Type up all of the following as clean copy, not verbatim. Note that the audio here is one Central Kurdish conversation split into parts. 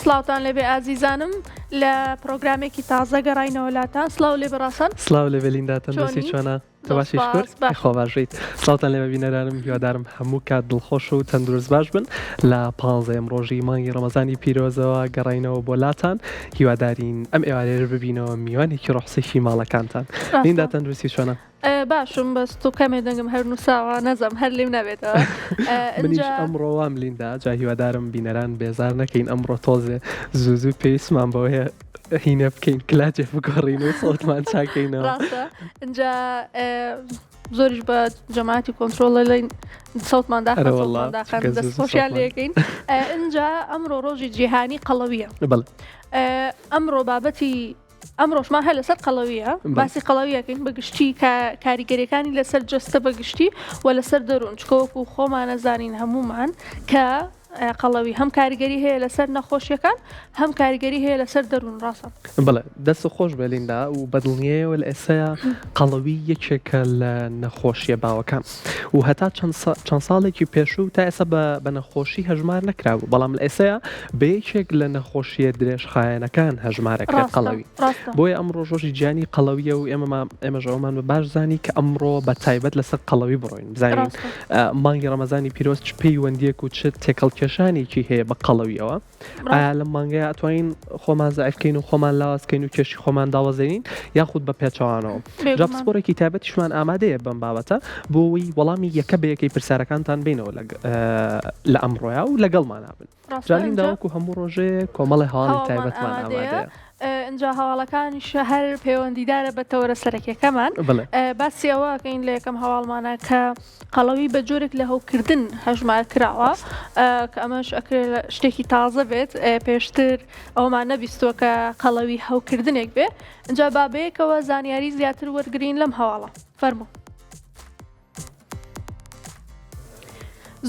سلااوتان لێبێ ئازیزانم لە پرۆگرامێکی تازە گەڕاینەوەلاتان سلااو لێ بەڕاستن سلااو لێ بەلینداتەن دەستی چۆنە تەباشی شکر خۆ باشیت سلااوتان لێ بەبینەرانم هیوادارم هەموو کات دڵخۆش و تەندروست باش بن لە 15 ڕۆژی مانگی ڕەمەزانی پیرۆزەوە گەڕاینەوە بۆ لاتان هیوادارین ئەم ئێوارێژ ببینەوە میوانێکی ڕۆحسێکی ماڵەکانتان لیندا تەندروستی چۆنە باشم بەست و کەمێ دەنگم هەر نووساوە نەزەم هەر لێم نابێتەوە منیش ئەمڕۆ وام لیندا جا هیوادارم بینەران بێزار نەکەین ئەمڕۆ تۆزێ زوو پێویستمان بەوەیە هینە بکەین کلاجێ بگۆڕین و سەوتمان چاکەینەوە اینجا زۆریش بە جەماعەتی کۆنترۆڵە لەین سەوتمان داخەن دەستخۆشیان لێکەین اینجا ئەمڕۆ ڕۆژی جیهانی قەڵەویە ئەمڕۆ بابەتی ئەمڕۆژمان هەر لەسەر قەڵەویە باسی قەڵەویەکەین بەگشتی کاریگەریەکانی لەسەر جەستە بەگشتی و لەسەر دەروون چکەوەکو خۆمان نەزانین هەمومان کە قەڵەوی هەم کاریگەری هەیە لەسەر نەخۆشیەکان هەم کاریگەری هەیە لەسەر دەروون ڕاستە بڵێ دەست خۆش بەلیندا و بەدڵنیەوە لە ئێسەیە قەڵەوی یەکێکە لە نەخۆشیە باوەکان و هەتا چەند ساڵێکی پێشوو تا ئێستا بە نەخۆشی هەژمار نەکراوە بەڵام لە ئێسەیە بە یەکێک لە نەخۆشیە درێژخایەنەکان هەژمارەکرێت قەڵەوی بۆیە ئەمڕۆ ڕۆژی گیانی قەڵەویە و ئێمەش ئەومان بە باش زانی کە ئەمڕۆ بە تایبەت لەسەر قەڵەوی بڕۆین بزانین مانگی ڕەمەزانی پیرۆز چ پەیوەندیەک و چ تێکەڵکێشانێکی هەیە بە قەڵەویەوە ئایا لەم مانگەیە ئەتوانین خۆمان زایفکەین و خۆمان لاوازکەین و کێشی خۆمان داوەزێنین یاخود بە پێچەوانەوە جا پسپۆرێکی تایبەتیشمان ئامادەیە بەم بابەتە بۆەوەی وەڵامی یەکە بە یەکەی پرسیارەکانتان بینەوە لە ئەمڕۆیە و لەگەڵمان نابن جالین داوەکو هەموو ڕۆژێ کۆمەڵی هەواڵی تایبەتمان ئامادەیە اینجا هەواڵەکانیش هەر پەیوەندیدارە بە تەورە سەرەکیەکەمان باسی ئەوەکەین لە یەکەم هەواڵمانە کە قەڵەوی بە جۆرێک لە هەوکردن هەژمار کراوە کە ئەمەش ئەکرێت شتێکی تازە بێت پێشتر ئەومان نەبیستووە کە قەڵەوی هەوکردنێک بێ اینجا بابەیەکەوە زانیاری زیاتر وەرگرین لەم هەواڵە فەرموو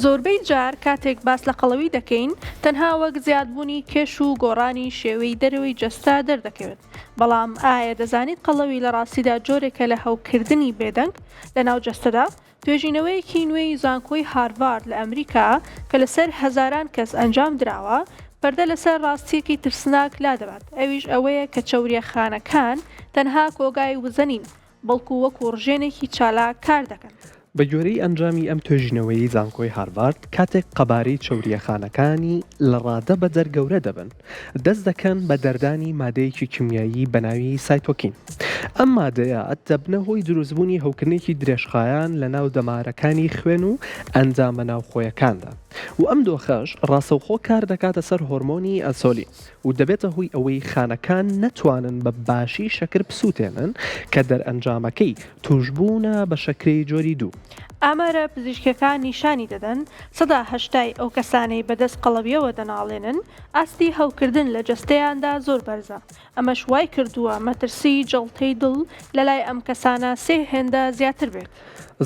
زۆربەی جار کاتێک باس لە قەڵەوی دەکەین تەنها وەک زیادبوونی کێش و گۆڕانی شێوەی دەرەوەی جەستا دەردەکەوێت بەڵام ئایا دەزانیت قەڵەوی لە ڕاستیدا جۆرێکە لە هەوکردنی بێدەنگ لە ناو جەستەدا توێژینەوەیەکی نوێی زانکۆی هاروارد لە ئەمریکا کە لەسەر هەزاران کەس ئەنجام دراوە پەردە لەسەر ڕاستیەکی ترسناک لا دەبات ئەویش ئەوەیە کە چەوریەخانەکان تەنها کۆگای وزەنین بەڵکو وەکو ڕژێنێکی چالاک کار دەکەن بە گوێرەی ئەنجامی ئەم توێژینەوەی زانکۆی هاروارد کاتێک قەبارەی چەوریەخانەکانی لە ڕادە بەجەر گەورە دەبن دەست دەکەن بە دەردانی مادەیەکی کیمیایی بە ناوی سایتۆکین ئەم مادەیە دەبنە هۆی دروستبوونی هەوکردنێکی درێژخایان لە ناو دەمارەکانی خوێن و ئەنجامە ناوخۆیەکاندا و ئەم دۆخەش ڕاستەوخۆ کار دەکاتە سەر هۆرمۆنی ئەسۆلی و دەبێتە هۆی ئەوەی خانەکان نەتوانن بە باشی شەکر بسووتێنن کە دەرئەنجامەکەی توشبوونە بە شەکرەی جۆری دوو ئامارە پزیشکەکان نیشانی دەدەن 80% ئەو کەسانەی بەدەست قەڵەویەوە دەناڵێنن ئاستی هەوکردن لە جەستەیاندا زۆر بەرزە ئەمەش وای کردووە مەترسی جەڵتەی دڵ لە لای ئەم کەسانە سێ هێندە زیاتر بێت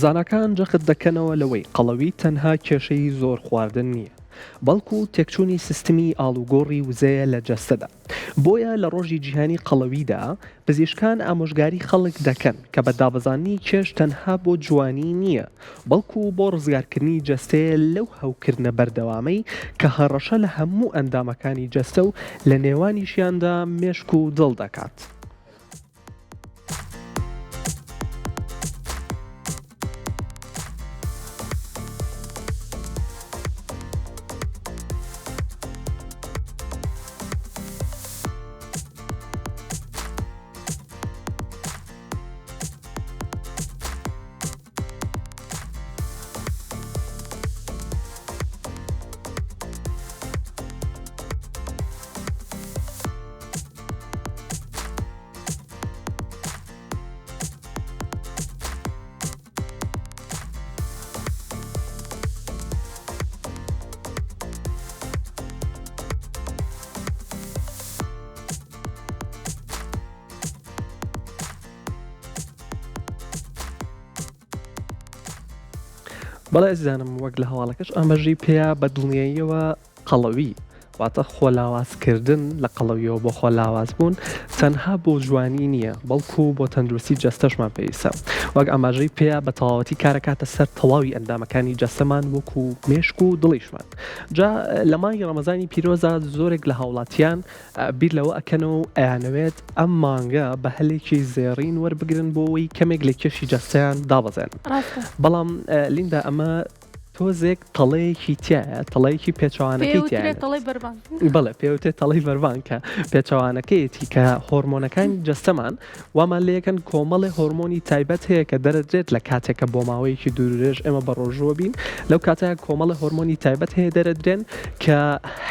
زانکان جەخت دەکەنەوە لەوەی قەڵەوی تەنها کێشەی زۆر خواردن نییە بەڵکو تێکچوونی سیستمی ئاڵوگۆڕی وزەیە لە جەستەدا بۆیە لە ڕۆژی جیهانی قەڵەویدا پزیشکان ئامۆژگاری خەڵک دەکەن کە بە دابەزانی کێش تەنها بۆ جوانی نییە بەڵکو بۆ ڕزگارکردنی جەستەیە لەو هەوکردنە بەردەوامەی کە هەڕەشە لە هەموو ئەندامەکانی جەستە و لە نێوانیشیاندا مێشک و دڵ دەکات. بەڵێ ئەزیزانم وەک لە هەواڵەکەش ئاماژەی پێیا بە دڵنیاییەوە قەڵەوی واتە خۆلاوازکردن لە قەڵەویەوە بۆ خۆلاوازبوون تەنها بۆ جوانی نییە بەڵکو بۆ تەندروستی جەستەشمان پێویستە وەک ئاماژەی پێیا بە تەواوەتی کارەکاتە سەر تەواوی ئەندامەکانی جەستەمان وەکو مێشک و دڵیشمان جا لە مانگی ڕەمەزانی پیرۆزە زۆرێک لە هاوڵاتیان بیر لەوە ئەکەنەوە و ئەیانەوێت ئەم مانگە بە هەلێکی زێڕین وەربگرن بۆەوەی کەمێک لە کێشی جەستیان دابەزێن بەڵام لیندا ئەمە تۆزێک تەڵەیەکی تایە تەڵەیەکی پێچوانەکەی بڵێ پێوتێت تەڵی بەربانکە پێچوانەکەیەتی کە هۆرمۆنەکانی جەستەمان وامان لەکەن کۆمەڵی هۆرمۆنی تایبەت هەیە کە دەرەدرێت لە کاتێکە بۆ ماوەیەکی دوورێژ ئێمە بە ڕۆژوە بین لەو کاتەیە کۆمەڵی هۆرمۆنی تایبەت هەیە دەرەدرێن کە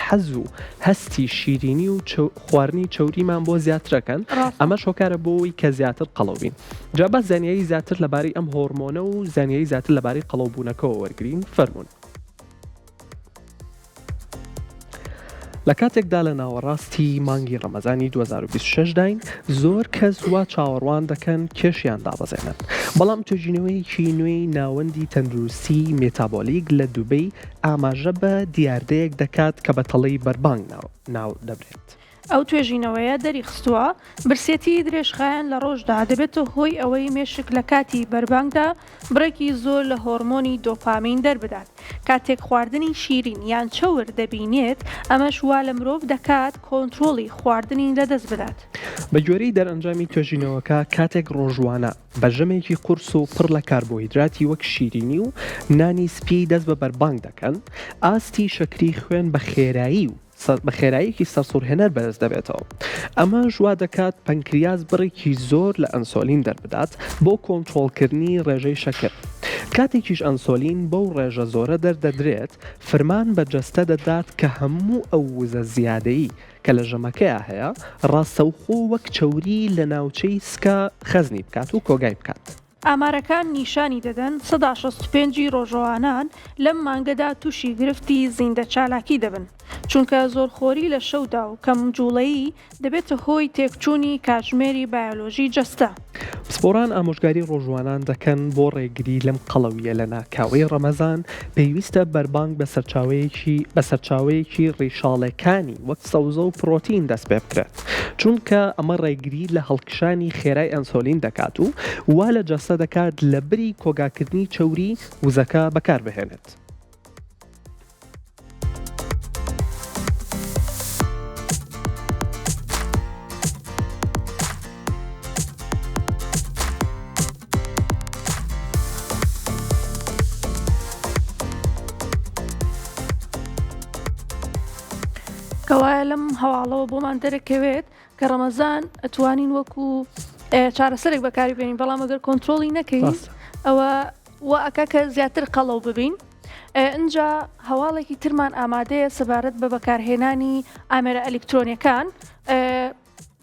حەز و هەستی شیرینی و خواردنی چەوریمان بۆ زیاترەکەن ئەمە شۆکارە بۆەوەی کە زیاتر قەڵەوبین جا بە زانیاری زیاتر لەبارەی ئەم هۆرمۆنە و زانیاری زیاتر لەبارەی قەڵەوبوونەکەەوە وەرگرین فەرمونون لە کاتێکدا لە ناوەڕاستی مانگی ڕەمەزانی 2026 داین زۆر کەس وا چاوەڕوان دەکەن کێشیان دابەزێنن بەڵام توێژینەوەیکی نوێی ناوەندی تەندروستی مێتابۆلیک لە دووبەی ئاماژە بە دیاردەیەک دەکات کە بە تەڵەی بەربانگ ناو دەبرێت ئەو توێژینەوەیە دەریخستووە برسێتی درێژخایەن لە ڕۆژدا دەبێتە هۆی ئەوەی مێشک لە کاتی بەربانگدا بڕێکی زۆر لە هۆرمۆنی دۆپامین دەربدات کاتێک خواردنی شیرین یان چەور دەبینێت ئەمەش وا لە مرۆڤ دەکات کۆنتترۆلی خواردنی لەدەست بدات بە گوێرەی دەرئەنجامی توێژینەوەکە کاتێک ڕۆژوانە بەژەمێکی قورس و پڕ لە کاربۆهیدراتی وەک شیرینی و نانی سپی دەست بە بەربانگ دەکەن ئاستی شەکری خوێن بە خێرایی و بە خێراییەکی سەرسوورهێنەر بەرز دەبێتەوە ئەمە ژوا دەکات پەنکریاز بڕێکی زۆر لە ئەنسۆلین دەربدات بۆ کۆنتترۆلکردنی ڕێژەی شەکر کاتێکیش ئەنسۆلین بەو ڕێژە زۆرە دەردەدرێت فرمان بە جەستە دەدات کە هەموو ئەو وزە زیادەیی کە لە ژەمەکەیە هەیە ڕاستەوخۆ وەک چەوری لە ناوچەی سکە خەزنی بکات و کۆگای بکات ئامارەکان نیشانی دەدەن 165 ڕۆژەوانان لەم مانگەدا تووشی گرفتی زیندە چالاکی دەبن چونکە زۆرخۆری لە شەودا و کەمجوڵەیی دەبێتە هۆی تێکچوونی کاتژمێری بایۆلۆژی جەستە پسپۆران ئامۆژگاری ڕۆژوانان دەکەن بۆ ڕێگری لەم قەڵەویە لە ناکاوەی ڕەمەزان پێویستە بەربانگ بە سەرچاوەیەکی ڕیشاڵەکانی وەک سەوزە و پرۆتین دەست پێ بکرێت چونکە ئەمە ڕێگری لە هەڵکشانی خێرای ئەنسۆلین دەکات و وا لە جەستە دەکات لە بری کۆگاکردنی چەوری وزەکە بەکاربهێنێت کەوایە لەم هەواڵەوە بۆمان دەرەکەوێت کە ڕەمەزان ئەتوانین وەکو چارەسەرێک بەکاری بێنین بەڵام ئەگەر کۆنتترۆلی نەکەین ئەوە ئەکا کە زیاتر قەڵەو ببین اینجا هەواڵێکی ترمان ئامادەیە سەبارەت بە بەکارهێنانی ئامێرە ئەلکترۆنیەکان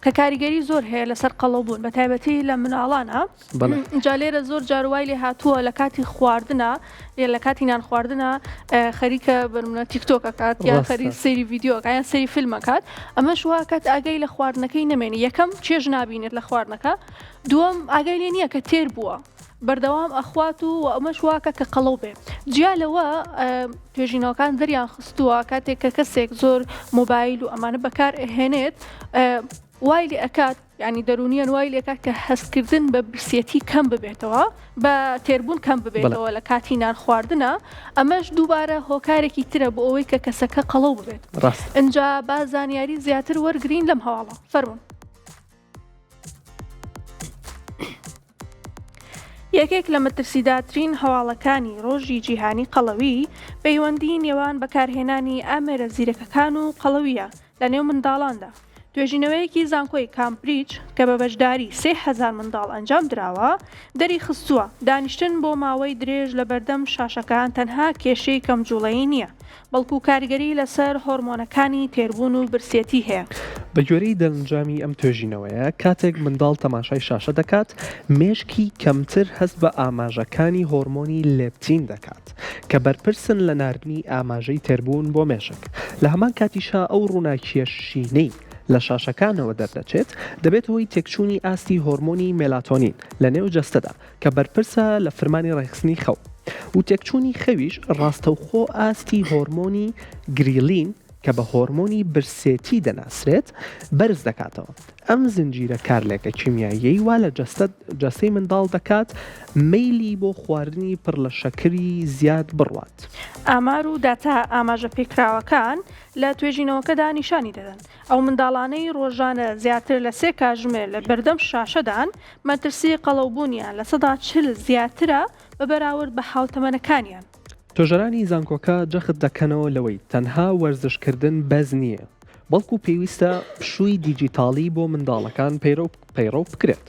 کە کاریگەری زۆر هەیە لەسەر قەڵەوبوون بە تایبەتی لە مناڵانە اینجا لێرە زۆر جاروای لێ هاتووە لە کاتی خواردنە لە کاتی نان خواردنە خەریکە بەرمونە تیکتۆکەکات یا خەری سەیری ڤیددیۆکە یان سەری فیلمەکات ئەمە شووا کات ئاگەی لە خواردنەکەی نەمێنی یەکەم چێژ نابینێت لە خواردنەکە دووەم ئاگای لێ نییە کە تێر بووە بەردەوام ئەخوات و ئەمەش واکە کە قەڵەو بێ جیا لەوە توێژینەوەکان دەریان خستووە کاتێک کە کەسێک زۆر مۆبایل و ئەمانە بەکار هێنێت وای لێ ئەکات ینی دەرونیان وای لێکات کە هەستکردن بە برسێتی کەم ببێتەوە بە تێربوون کەم ببێتەوە لە کاتی نان خواردنە ئەمەش دووبارە هۆکارێکی ترە بۆ ئەوەی کە کەسەکە قەڵەو ببێت اینجا با زانیاری زیاتر وەرگرین لەم هەواڵە فەرمون یەکێک لە مەترسیداترین هەواڵەکانی ڕۆژی جیهانی قەڵەوی پەیوەندی نێوان بەکارهێنانی ئامێرە زیرەکەکان و قەڵەویە لە نێو منداڵاندا توێژینەوەیەکی زانکۆی کامبریج کە بە بەشداری 3,000 منداڵ ئەنجام دراوە دەری خستووە دانیشتن بۆ ماوەی درێژ لە بەردەم شاشەکان تەنها کێشەی کەمجوڵەیی نییە بەڵکو کاریگەری لەسەر هۆرمۆنەکانی تێربوون و برسێتی هەیە بە گوێرەی دەرەنجامی ئەم توێژینەوەیە کاتێک منداڵ تەماشای شاشە دەکات مێشکی کەمتر هەست بە ئاماژەکانی هۆرمۆنی لێپتین دەکات کە بەرپرسن لە ناردنی ئاماژەی تێربوون بۆ مێشک لە هەمان کاتیشا ئەو ڕووناکیەشینەی لە شاشەکانەوە دەردەچێت دەبێت هۆی تێکچوونی ئاستی هۆرمۆنی مێلاتۆنین لە نێو جەستەدا کە بەرپرسە لە فرمانی ڕێخستنی خەو و تێکچوونی خەویش ڕاستەوخۆ ئاستی هۆرمۆنی گریلین کە بە هۆرمۆنی برسێتی دەناسرێت بەرز دەکاتەوە. ئەم زنجیرە کارلێکە کیمیایی وا لە جەستەی منداڵ دەکات مەیلی بۆ خواردنی پڕ لە شەکری زیاد بڕوات. ئامار و داتا ئاماژە پێکراوەکان لە توێژینەوەکەدا نیشانی دەدەن ئەو منداڵانەی ڕۆژانە زیاتر لە 3 کاتژمێر لە بەردەم شاشەدان مەترسی قەڵەوبوونیان لە 40 زیاترە بە بەراورد بە حاوتەمەنەکانیان. تۆژەرانی زانکۆکە جەخت دەکەنەوە لەوەی تەنها وەرزشکردن بەز نییە، بەڵکو پێویستە پشووی دیجیتاڵی بۆ منداڵەکان پەیڕۆ بکرێت.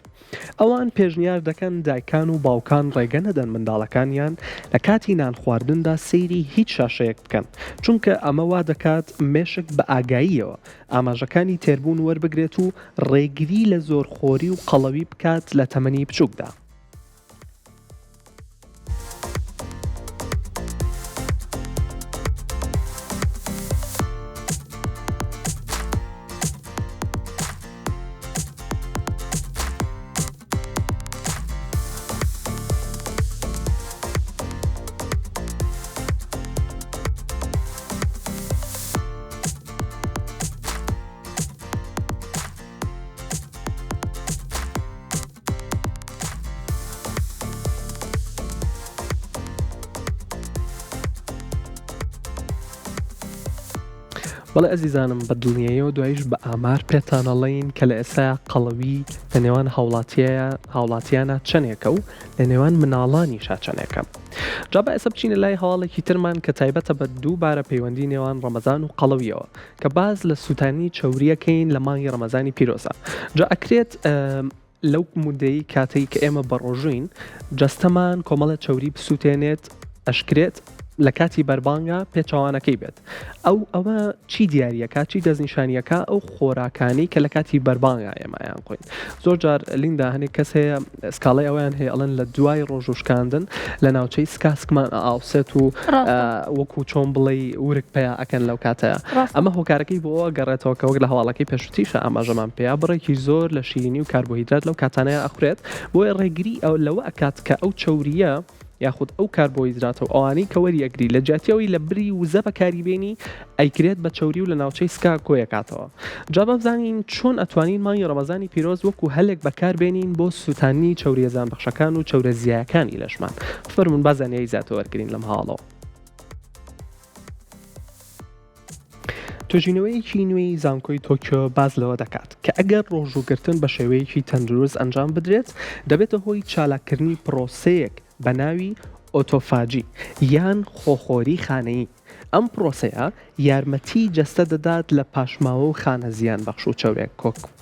ئەوان پێشنیار دەکەن دایکان و باوکان ڕێگە نەدەن منداڵەکانیان لە کاتی نان خواردندا سەیری هیچ شاشەیەک بکەن، چونکە ئەمە وا دەکات مێشک بە ئاگاییەوە ئاماژەکانی تێربوون وەربگرێت و ڕێگری لە زۆرخۆری و قەڵەوی بکات لە تەمەنی بچووکدا. بەڵێ ئەزیزانم بە دڵنیاییەوە دوایش بە ئامار پێتانەڵین کە لە ئێستا قەڵەوی لە نێوان هاوڵاتیانە چەندێکە و لە نێوان مناڵانیشا چەندێکە. جا بە ئێستا بچینە لای هەواڵێکی ترمان کە تایبەتە بە دووبارە پەیوەندی نێوان ڕەمەزان و قەڵەویەوە کە باز لە سووتانی چەوریەکەین لە مانگی ڕەمەزانی پیرۆزە. جا ئەکرێت لەو مودەی کاتەی کە ئێمە بەڕۆژوین جەستەمان کۆمەڵە چەوری بسووتێنێت ئەشکرێت لە کاتی بەربانگە پێچوانەکەی بێت. ئەوە چی دیارریەکە چی دەستنیشانیەکە ئەو خۆراکانی کە لە کاتی بەربانگە ئێمەیان خۆین. زۆر جار لیندا هەنێک کەس هەیە سکاڵی ئەویان هەیە ئەڵەن لە دوای ڕۆژوشکاندن لە ناوچەی سکاسکمان ئاوسێت و وەکو چۆن بڵێ ورک پێیا ئەکەن لەو کاتەیە. ئەمە هۆکارەکەی بۆ گەڕێتەوە کە وەک لە هەواڵەکەی پێشوتیشە ئاماژەمان پێیا بڕێکی زۆر لە شیرینی و کاربۆهیدرات لەو کاتانەیە ئەخورێت بۆی ڕێگری ئەو لەوە ئەکات کە ئەو چەوریە یاخود ئەو کاربۆهیدراتە و ئەوانەی کە وەریەگری لە جیاتیەوەی لە بری وزە بەکاریبێنی ئەیکرێت بە چەوری و لە ناوچەی سکا کۆیەکاتەوە. جا بەبزانین چۆن ئەتوانین مانگی ڕەمەزانی پیرۆز وەکو هەلێک بەکاربێنین بۆ سووتانی چەوریەزان بەخشەکان و چەورە زیایەکانی لەشمان. فەرمون بازانیایی زیاتر وەرگرین لەم هاڵەوە. توێژینەوەیەکی نوێی زانکۆی تۆکیۆ باز لەوە دەکات کە ئەگەر ڕۆژوگرتن بە شێوەیەکی تەندروست ئەنجام بدرێت دەبێتە هۆی چالاکردنی پرۆسەیەک بە ناوی ئۆتۆفاجی یان خۆخۆری خانەیی. ئەم پرۆسەیە یارمەتی جەستە دەدات لە پاشماوە و خانە زیان بەخش و چەورێک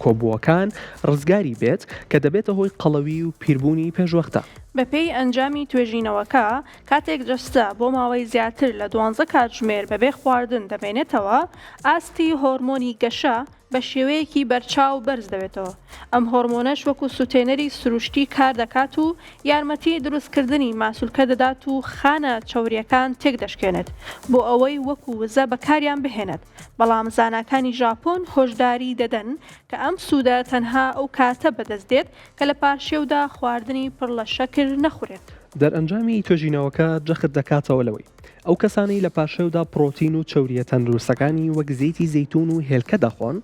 کۆبووەکان ڕزگاری بێت کە دەبێتە هۆی قەڵەوی و پیربوونی پێشوەختە. بەپێی ئەنجامی توێژینەوەکە کاتێک جەستە بۆ ماوەی زیاتر لە 12 کاتژمێر بەبێ خواردن دەمێنێتەوە ئاستی هۆرمۆنی گەشە بە شێوەیەکی بەرچاو بەرز دەبێتەوە. ئەم هۆرمۆنەش وەکو سوتێنەری سروشتی کار دەکات و یارمەتی دروستکردنی ماسوولکە دەدات و خانە چەوریەکان تێک دەشکێنێت بۆ ئەوەی وەکو وزە بەکاریان بهێنێت. بەڵام زاناکانی ژاپۆن هۆشداری دەدەن کە ئەم سوودە تەنها ئەو کاتە بەدەست دێت کە لە پاشێودا خواردنی پڕ لە شەکر نەخورێت. دەرئەنجامی توێژینەوەکە جەخت دەکاتەوە لەوەی ئەو کەسانی لە پاشێودا پرۆتین و چەوریە تەندروستەکانی وەک زەیتی زەیتون و هێلکە دەخۆن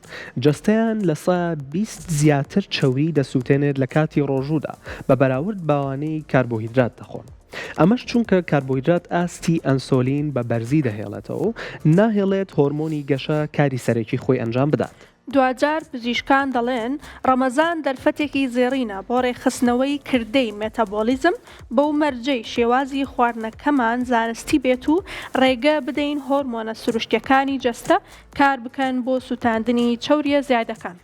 جەستەیان لە 120 زیاتر چەوری دەسووتێنێت لە کاتی ڕۆژوودا بە بەراورد باوانەی کاربۆهیدرات دەخۆن. ئەمەش چونکە کاربۆهیدرات ئاستی ئەنسۆلین بە بەرزی دەهێڵێتەوە و ناهێڵێت هۆرمۆنی گەشە کاری سەرەکی خۆی ئەنجام بدات. دوجار پزیشکان دەڵێن ڕەمەزان دەرفەتێکی زێڕینە بۆ ڕێخستنەوەی کردەی مێتابۆلیزم بەو مەرجەی شێوازی خواردنەکەمان زانستی بێت و ڕێگە بدەین هۆرمۆنە سروشتیەکانی جەستە کار بکەن بۆ سوتاندنی چەوریە زیادەکان.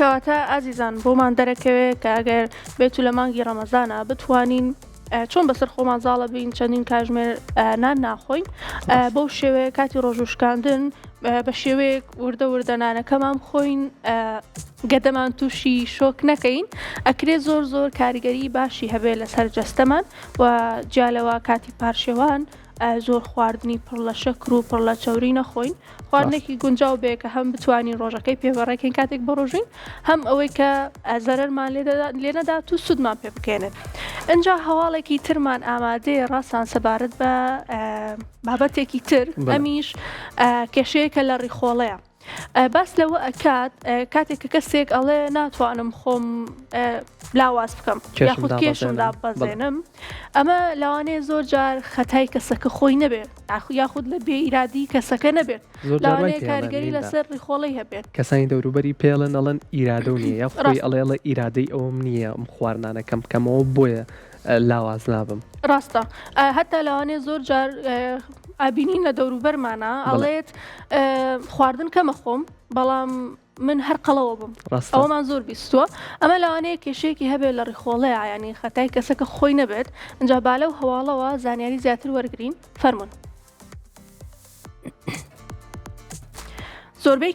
کەواتە ئازیزان بۆمان دەرەکەوێت کە ئەگەر بێت و لە مانگی ڕەمەزانە بتوانین چۆن بەسەر خۆمان زاڵە بین چەندین کاتژمێر نان ناخۆین بەو شێوەیە کاتی ڕۆژوشکاندن بە شێوەیەک وردەنانەکەمان بخۆین گەدەمان تووشی شۆک نەکەین ئەکرێ زۆر کاریگەری باشی هەبێت لەسەر جەستەمان و جالەوە کاتی پارشێوان زۆر خواردنی پڕ لە شەکر و پڕ لە چاوری نەخۆین خواردنێکی گونجاو بێ کە هەم بتوانین ڕۆژەکەی پێوەڕێکین کاتێک بڕۆژین هەم ئەوەی کە زەرەرمان لێ نەدات و سوودمان پێ بکەێنێت ئەجا هەواڵێکی ترمان ئامادەیە ڕاستان سەبارەت بە بابەتێکی تر ئەمیش کێشەیەکە لە ڕیخۆڵەیە باس لەوە ئەکات کاتێک کە کەسێک ئەڵێ ناتوانم خۆم لاواز بکەم یاخود کێشمدا بەزێنم ئەمە لەوانەیە زۆر جار خەتای کەسەکە خۆی نەبێت یاخود لە بێ ئیرادی کەسەکە نەبێت لەوانەیە کاریگەری لەسەر ڕیخۆڵی هەبێت کەسانی دەوروبەری پێڵن ئەڵەن ئیرادە و نییە خۆی ئەڵێڵە ئیرادەی ئەوم نییە ئەم خواردانەکەم بکەمەوە بۆیە لاواز نابم ڕاستە هەتا لەوانەیە زۆر جار ئابینین لە دەوروبەرمانە ئەڵێت خواردن کەمە خۆم بەڵام من هەر قەڵەوە بم ئەوەمان زۆر بیستووە ئەمە لەوانەیە کێشەیەکی هەبێت لە ڕیخۆڵەیە ینی خەتای کەسەکە خۆی نەبێت ئەجا بالە و هەواڵەوە زانیاری زیاتر وەرگرین فەرمون زۆربەی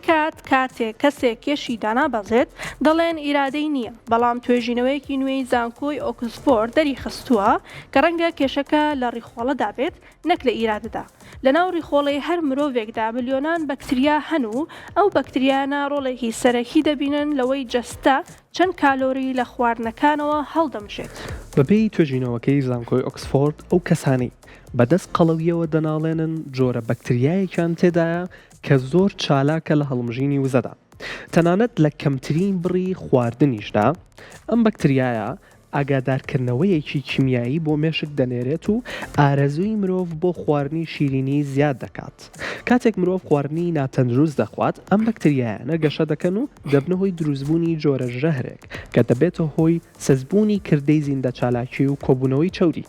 کاتێک کەسێک کێشی دانابەزێت دەڵێن ئیرادەی نییە بەڵام توێژینەوەیەکی نوێی زانکۆی ئۆکسفۆرد دەری خستووە کە ڕەنگە کێشەکە لە ڕیخۆڵەدا بێت نەک لە ئیرادەدا لە ناو ڕیخۆڵی هەر مرۆڤێکدا ملیۆنان بەکتریا هەن و ئەو بەکتریانە ڕۆڵێکی سەرەکی دەبینن لەوەی جەستە چەند کالۆری لە خواردنەکانەوە هەڵدەمژێت بەپێی توێژینەوەکەی زانکۆی ئۆکسفۆرد ئەو کەسانی بەدەست قەڵەویەوە دەناڵێنن جۆرە بەکتریایەکیان تێدایە کە زۆر چالاکە لە هەڵمژینی وزەدا تەنانەت لە کەمترین بڕی خواردنیشدا ئەم بەکتریایە ئاگادارکردنەوەیەکی کیمیایی بۆ مێشک دەنێرێت و ئارەزووی مرۆڤ بۆ خواردنی شیرینی زیاد دەکات کاتێک مرۆڤ خواردنی ناتەندروست دەخوات ئەم بەکتریایانە گەشە دەکەن و دەبنەوەی دروستبوونی جۆرە ژەهرێک کە دەبێتە هۆی سەزبوونی کردەی زیندە چالاکی و کۆبوونەوەی چەوری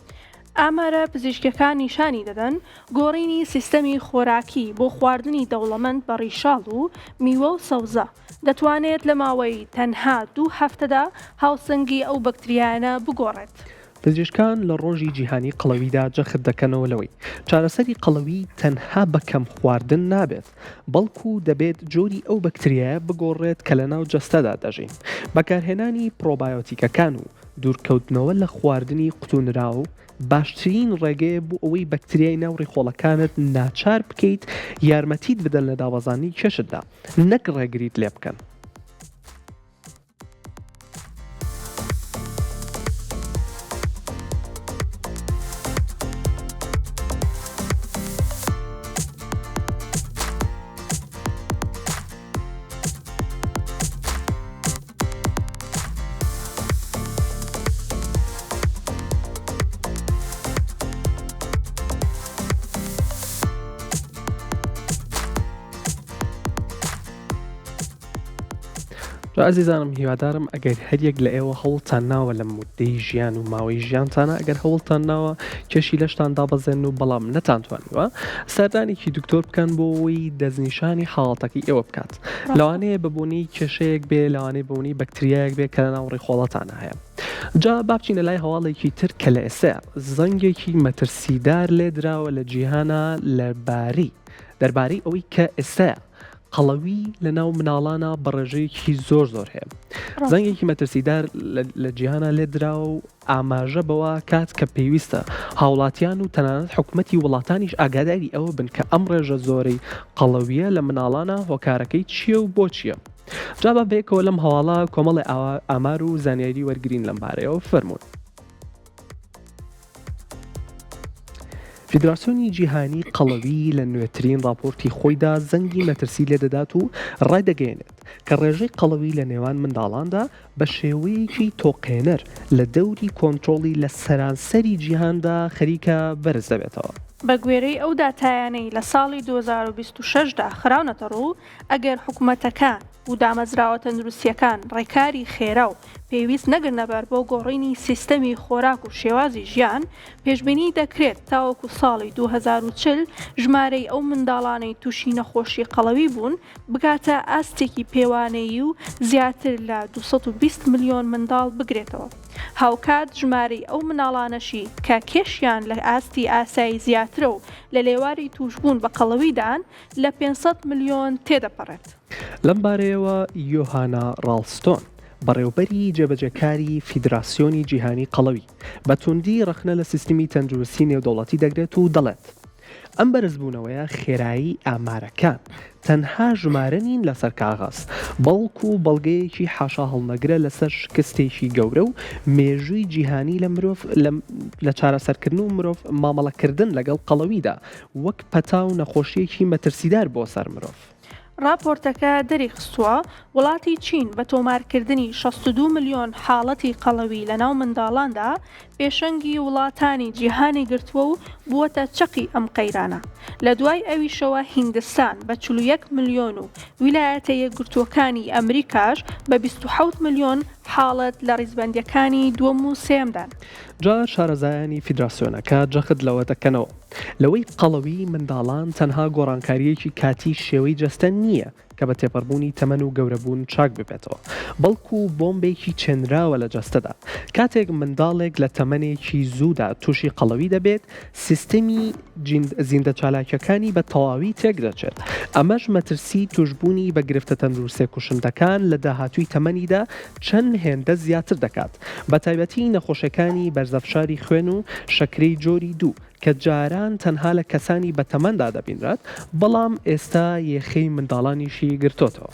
ئامارە پزیشکەکان نیشانی دەدەن گۆڕینی سیستەمی خۆراکی بۆ خواردنی دەوڵەمەند بە ڕیشاڵ و میوە و سەوزە دەتوانێت لە ماوەی تەنها 2 هەفتەدا هاوسەنگی ئەو بەکتریانە بگۆڕێت. پزیشکان لە ڕۆژی جیهانی قەڵەویدا جەخت دەکەنەوە لەوەی چارەسەری قەڵەوی تەنها بە کەم خواردن نابێت بەڵکو دەبێت جۆری ئەو بەکتریایە بگۆڕێت کە لە ناو جەستەدا دەژین بەکارهێنانی پرۆبایۆتیکەکان و دوورکەوتنەوە لە خواردنی قوتونراو باشترین ڕێگەیە بوو ئەوەی بەکتریای ناو ڕیخۆڵەکانت ناچار بکەیت یارمەتیت بدەن لە داوەزانی کێشتدا نەک ڕێگریت لێ بکەن. عزیزانم هیوادارم ئەگەر هەریەک لە ئێوە هەوڵتان ناوە لە مودەی ژیان و ماوەی ژیانتانە ئەگەر هەوڵتان ناوە کێشی لەشتان دابەزێن و بەڵام نەتانتوانیوە سەردانێکی دکتۆر بکەن بۆ ئەوی دەستنیشانی حاڵەتەکەی ئێوە بکات لەوانەیە ببوونی کێشەیەک بێ لەوانەیە بوونی بەکتریایەک بێ کە لە ناو ڕیخۆڵەتانە هەیە. جا بابچینە لای هەواڵێکی تر کە لە ئێستا زەنگێکی مەترسیدار لێ دراوە لە جیهانە دەربارەی ئەوەی کە ئێستا قەڵەوی لە ناو مناڵانە بەڕێژەیەکی زۆر هەیە. زەنگێکی مەترسیدار لە جیهانە لێ دراوە و ئاماژە بەوە کات کە پێویستە هاوڵاتیان و تەنانەت حکومەتی وڵاتانیش ئاگاداری ئەوە بن کە ئەم ڕێژە زۆرەی قەڵەویە لە مناڵانە هۆکارەکەی چییە و بۆ چییە. جا بە بێکەوە لەم هەواڵە کۆمەڵی ئامار و زانیاری وەرگرین لەم بارەیەوە فەرموون. فیدراسیۆنی جیهانی قەڵەوی لە نوێترین راپۆرتی خۆیدا زەنگی مەترسی لێ دەدات و ڕایدەگەێنێت کە ڕێژەی قەڵەوی لە نێوان منداڵاندا بە شێوەیەکی تۆقێنەر لە دەوری کۆنتترۆڵی لە سەرانسەری جیهاندا خەریکە بەرز دەبێتەوە. بە گوێرەی ئەو داتایانەی لە ساڵی 2026دا خراونەتە ڕوو ئەگەر حکوومەتەکان و دامەزراوە تەندروستیەکان ڕێکاری خێرا و پێویست نەگرنەبەر بۆ گۆڕینی سیستەمی خۆراک و شێوازی ژیان پێشبینی دەکرێت تاوەکو ساڵی 2040 ژمارەی ئەو منداڵانەی تووشی نەخۆشی قەڵەوی بوون بگاتە ئاستێکی پێوانەیی و زیاتر لە 220 ملیۆن منداڵ بگرێتەوە. هاوکات ژمارەی ئەو مناڵانەشی کە کێشیان لە ئاستی ئاسایی زیاترە و لە لێواری توشبوون بە قەڵەویدان لە 500 ملیۆن تێدەپەڕێت. لەم بارەیەوە یۆهانا ڕالستۆن بەڕێوەبەری جێبەجێکاری فیدراسیۆنی جیهانی قەڵەوی بە توندی ڕخنە لە سیستمی تەندروستی نێودەوڵەتی دەگرێت و دەڵێت ئەم بەرزبوونەوەیە خێرایی ئامارەکان تەنها ژمارە نین لەسەر کاغاز بەڵکو و بەڵگەیەکی حاشا هەڵنەگرە لەسەر شکستێکی گەورە و مێژووی جیهانی لە مرۆڤ لە چارەسەرکردن و مرۆڤ مامەڵەکردن لەگەڵ قەڵەویدا وەک پەتا و نەخۆشیەکی مەترسیدار بۆ سەر مرۆڤ. راپۆرتەکە دەریخستووە وڵاتی چین بە تۆمارکردنی 62 ملیۆن حاڵەتی قەڵەوی لە ناو منداڵاندا پێشەنگی وڵاتانی جیهانی گرتووە و بووەتە چەقی ئەم قەیرانە. لە دوای ئەویشەوە هیندستان بە 41 ملیۆن و ویلایەتە یەکگرتووەکانی ئەمریکاش بە 27 ملیۆن حاڵەت لە ڕیزبەندیەکانی دووەم و سێمدان. جا شارەزایانی فیدراسیۆنەکە جەخت لەوە دەکەنەوە لەوەی قەڵەوی منداڵان تەنها گۆڕانکاریەکی کاتی شێوەی جەستە نییە کە بە تێپەڕبوونی تەمەن و گەورەبوون چاک ببێتەوە بەڵکو بۆمبێکی چێنراوە لە جەستەدا کاتێک منداڵێک لە تەمەنێکی زوودا تووشی قەڵەوی دەبێت سیستەمی زیندە چالاکیەکانی بە تەواوی تێک دەچێت ئەمەش مەترسی توشبوونی بە گرفتە تەندروستێ کوشندەکان لە داهاتووی تەمەنیدا چەند هێندە زیاتر دەکات بە تایبەتی نەخۆشەکانی بەرزەفشاری خوێن و شەکرەی جۆری دوو کە جاران تەنها لە کەسانی بە تەمەندا دەبینرات بەڵام ئێستا یەخەی منداڵانیشی گرتوتەوە.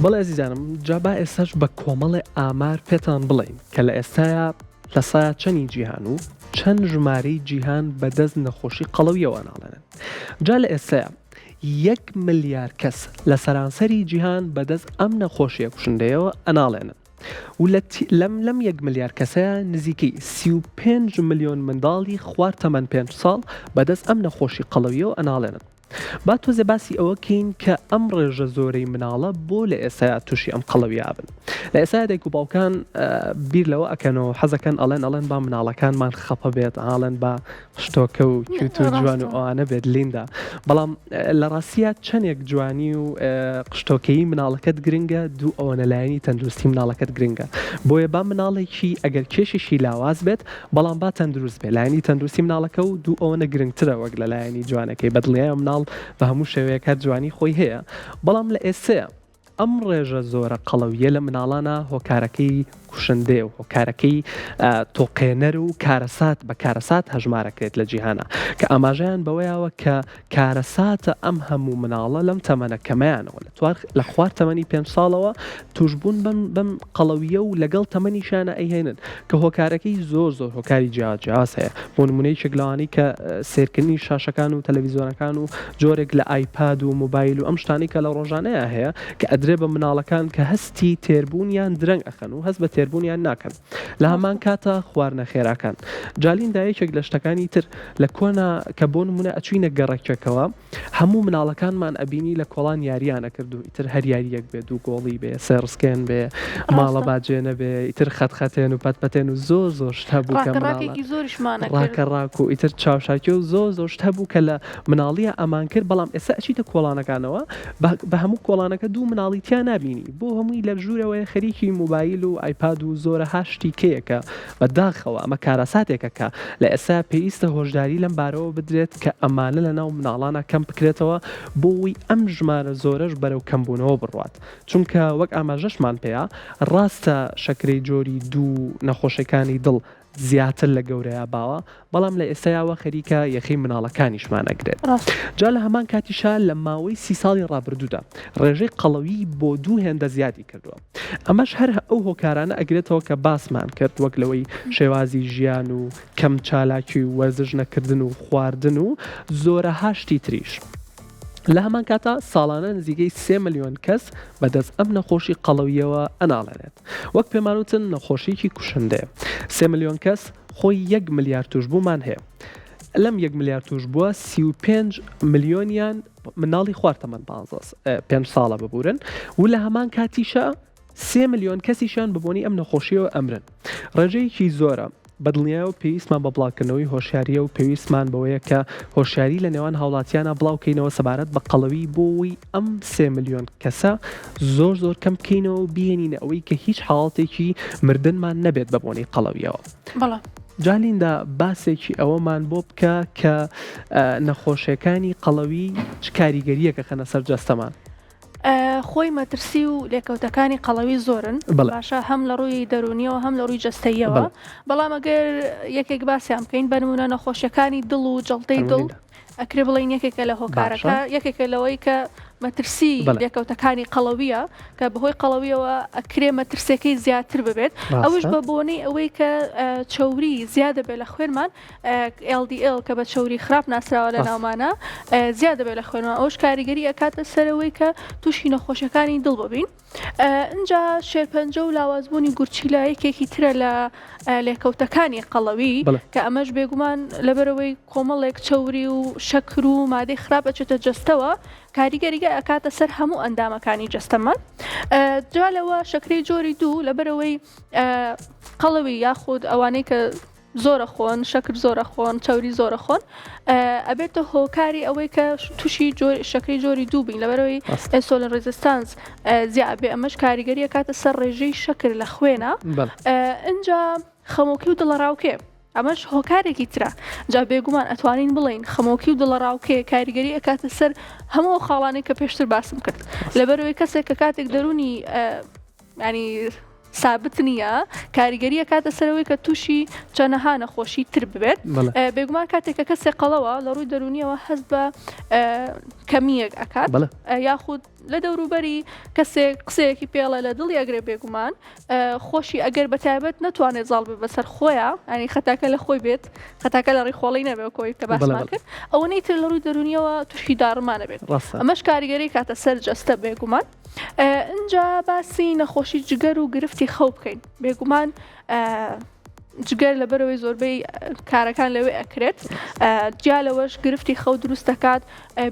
بەڵێ ئەزیزانم جابا ئێستاش بە کۆمەڵی ئامار پێتان بڵین کە لە ئێستاە لە سایە چەندی جیهان و چەند ژمارەی جیهان بەدەست نەخۆشی قەڵەویەوە ناڵێنن. جا لە ئێستاە 1 ملیار کەس لە سەرانسەری جیهان بەدەست ئەم نەخۆشیە کوشندەیەوە ئەناڵێنن و لەم 1 ملیار کەسەیە نزیکەی 35 ملیۆن منداڵی خوار تەمەن 5 ساڵ بەدەست ئەم نەخۆشی قەڵەویەوە ئەناڵێنن. با تۆزێ باسی ئەوە کەین کە ئەم ڕێژە زۆرەی مناڵە بۆ لە ئێسایا تووشی ئەم قەڵەویە بن. لە ئێسایا دایک و باوکان بیر لەوە ئەکەنەوە حەزەکەن ئەڵێن با مناڵەکانمان خەپە بێت ئاڵێن بە شتۆکە و کیوت و جوان و ئەوانە بێت لیندا بەڵام لە ڕاستیە چەندێک جوانی و قشتۆکەی مناڵەکەت گرنگە دوو ئەوە لەلایەنی تەندروستی مناڵەکەت گرنگە بۆیە با مناڵێکی ئەگەر کێشیشی لاواز بێت بەڵام با تەندروست بێت لایەنی تەندروستی مناڵەکە و دوو ئەوەنە گرنگترە وەک لە لایەنی جوانەکەی بەدڵیایە مناڵ بە هەموو شێوەیەکە جوانی خۆی هەیە بەڵام لە ئێسەیە ئەم ڕێژە زۆرە قەڵەویە لە مناڵانە هۆکارەکەی کوشندێ و هۆکارەکەی تۆقێنەر و کارەسات بە کارەسات هەژمارەکرێت لە جیهانە کە ئاماژەیان بەوەیەوە کە کارەساتە ئەم هەموو مناڵە لەم تەمەنە کەمەیانەوە لە خوار تەمەنی 5 ساڵەوە توشبوون بەم قەڵەویە و لەگەڵ تەمەنیشانە ئەیهێنن کە هۆکارەکەی زۆر هۆکاری جیاواز هەیە بۆ نمونەی شەکلەوانی کە سێرکردنی شاشەکان و تەلەڤیزۆنەکان و جۆرێک لە ئایپاد و موبایل و ئەم شتانی کە لە ڕۆژانەیە هەیە کە ئەدرێ بە مناڵەکان کە هەستی تێربوونیان درەنگ ئەخەن و هەست بە تێربوونیان ناکەن لە هەمان کاتە خواردنە خێراکان. جالیندا یەکێک لە شتەکانی تر لە کۆنا کە بۆ نمونە ئەچوینە گەڕێکێکەوە هەموو مناڵەکانمان ئەبینی لە کۆڵان یاریانە کردو ئیتر هەر یاریەک بێ دوو گۆڵی بێ سێڕسکێن بێ ماڵە باجێنە بێ ئیتر خەتخەتێن و پەتپەتێن و زۆر شت هەبوو کە ڕاکەڕاک و ئیتر چاوشاکی و زۆر شت هەبوو کە لە مناڵیە ئەمان کرد بەڵام ئێستا ئەچیتە کۆڵانەکانەوە بە هەموو کۆڵانەکە دوو مناڵی منداڵیتیا نبینی بۆ هەمووی لە ژوورەوەی خەریکی موبایل و ئایپاد و زۆرە هاشتی کەیەکە بەداخەوە ئەمە کارەساتێکە کە لە ئێستا پێویستە هۆشداری لەم بارەوە بدرێت کە ئەمانە لە ناو مناڵانە کەم بکرێتەوە بۆی ئەم ژمارە زۆرەش بەرەو کەمبوونەوە بڕوات چونکە وەک ئاماژەشمان پێەیە ڕاستە شەکرەی جۆری دوو نەخۆشەکانی دڵ زیاتر لە گەورەیە باوە بەڵام لە ئێستایاوە خەریکە یەخی مناڵەکانیشمان ئەگرێت جا لە هەمان کاتیشا لە ماوەی 30 ساڵی ڕابردوودا ڕێژەی قەڵەوی بۆ دوو هێندە زیادی کردووە ئەمەش هەر ئەو هۆکارانە ئەگرێتەوە کە باسمان کرد وەک لەوەی شێوازی ژیان و کەم چالاکی و وەرزش نەکردن و خواردن و زۆرە هاشتی تریش لە هەمان کاتە ساڵانە نزیکەی 3 ملیۆن کەس بەدەست ئەم نەخۆشی قەڵەویەوە ئەناڵێنێت وەک پێمانوتن نەخۆشیکی کوشندەیە 3 ملیۆن کەس خۆی 1 ملیار توشبوومان هەیە لەم 1 ملیار توش بووە 35 ملیۆنیان مناڵی خواردەمەند 5 ساڵە ببورن و لە هەمان کاتیشە 3 ملیۆن کەسیشان ببوونی ئەم نەخۆشیەوە ئەمرن ڕێژەیەکی زۆرە بەدڵنیایە و پێویستمان بە بڵاوکردنەوەی هۆشیاریە و پێویستمان بەوەیە کە هۆشیاری لە نێوان هاوڵاتیانە بڵاوکەینەوە سەبارەت بە قەڵەوی بۆی ئەم 3 ملیۆن کەسە زۆر کەم بکەینەوە و بێنینە ئەوەی کە هیچ حاڵاتێکی مردنمان نەبێت بەبوونی قەڵەویەوە جالیندا باسێکی ئەوەمان بۆ بکە کە نەخۆشیەکانی قەڵەوی چ کاریگەریەکە خەنە سەر جەستەمان خۆی مەترسی و لێکەوتەکانی قەڵەوی زۆرن باشە هەم لە ڕووی دەرونیەوە هەم لە ڕووی جەستەیەوە بەڵام ئەگەر یەکێک باسییان بکەین بەنمونە نەخۆشیەکانی دڵ و جەڵتەی دڵ ئەکرێ بڵین یەکێکە لە هۆکارەکە یەکێکە لەوەی کە مەترسی لێکەوتەکانی قەڵەویە کە بەهۆی قەڵەویەوە ئەکرێ مەترسەکەی زیاتر ببێت ئەوش بە بۆنەی ئەوەی کە چەوری زیادە بێت لە خوێنمان LDL کە بە چەوری خراپ ناسراوە لە ناومانە زیادە بێت لە خوێنەوە ئەوش کاریگەری ئەکاتە سەرەوەی کە تووشی نەخۆشیەکانی دڵ ببین اینجا شێرپەنجە و لاوازبوونی گورچیلە یەکێکی ترە لە لێکەوتەکانی قەڵەوی کە ئەمەش بێگومان لەبەرەوەی کۆمەڵێک چەوری و شەکر و مادەی خراپ ئەچێتە جەستەوە کاریگەریگە ئەکاتە سەر هەموو ئەندامەکانی جەستەمان جالەوە شەکرەی جۆری دوو لەبەرەوەی قەڵەوی یاخود ئەوانەی کە زۆرە خۆن شەکر زۆرە خۆن چاوری زۆرە خۆن ئەبێتە هۆکاری ئەوەی کە تووشی شەکری جۆری دوو بین لەبەرەوەی ئینسولین ڕێزیستانس زیابێ ئەمەش کاریگەریە کاتە سەر ڕێژەی شەکر لە خوێنە اینجا خەمۆکی و دڵەڕاوکێ ئەمەش هۆکارێکی ترە جا بێگومان ئەتوانین بڵین خەمۆکی و دڵەڕاوکێ کاریگەری ئەکاتە سەر هەموو خاڵانەی کە پێشتر باسم کرد لەبەرەوەی کەسێک کە کاتێک دەرونی ینی سابت نییە کاریگەریە کاتە سەرەوەی کە تووشی چەنەها نەخۆشی تر ببێت بێگومان کاتێک کە کەسێک قەڵەوە لە ڕووی دەرونیەوە هەست بە کەمیەک ئەکات یاخود لە دەوروبەری کەسێک قسەیەکی پێڵە لە دڵی ئەگرێ بێگومان خۆشی ئەگەر بەتایبەت نەتوانێت زاڵ بێت بەسەر خۆیان ئەنی خەتاکە لە خۆی بێت خەتاکە لە ڕێخۆڵی نەبێت کۆی کە باسمان کرد ئەوەی تر لە ڕووی دەرونیەوە تووشی داڕمانە بێت ئەمەش کاریگەری کاتە سەر جەستە بێگومان اینجا باسی نەخۆشی جگەر و گرفتی خەو بکەین بێگومان جگەر لەبەرەوەی زۆربەی کارەکان لەوێ ئەکرێت جیا لەوەش گرفتی خەو دروست دەکات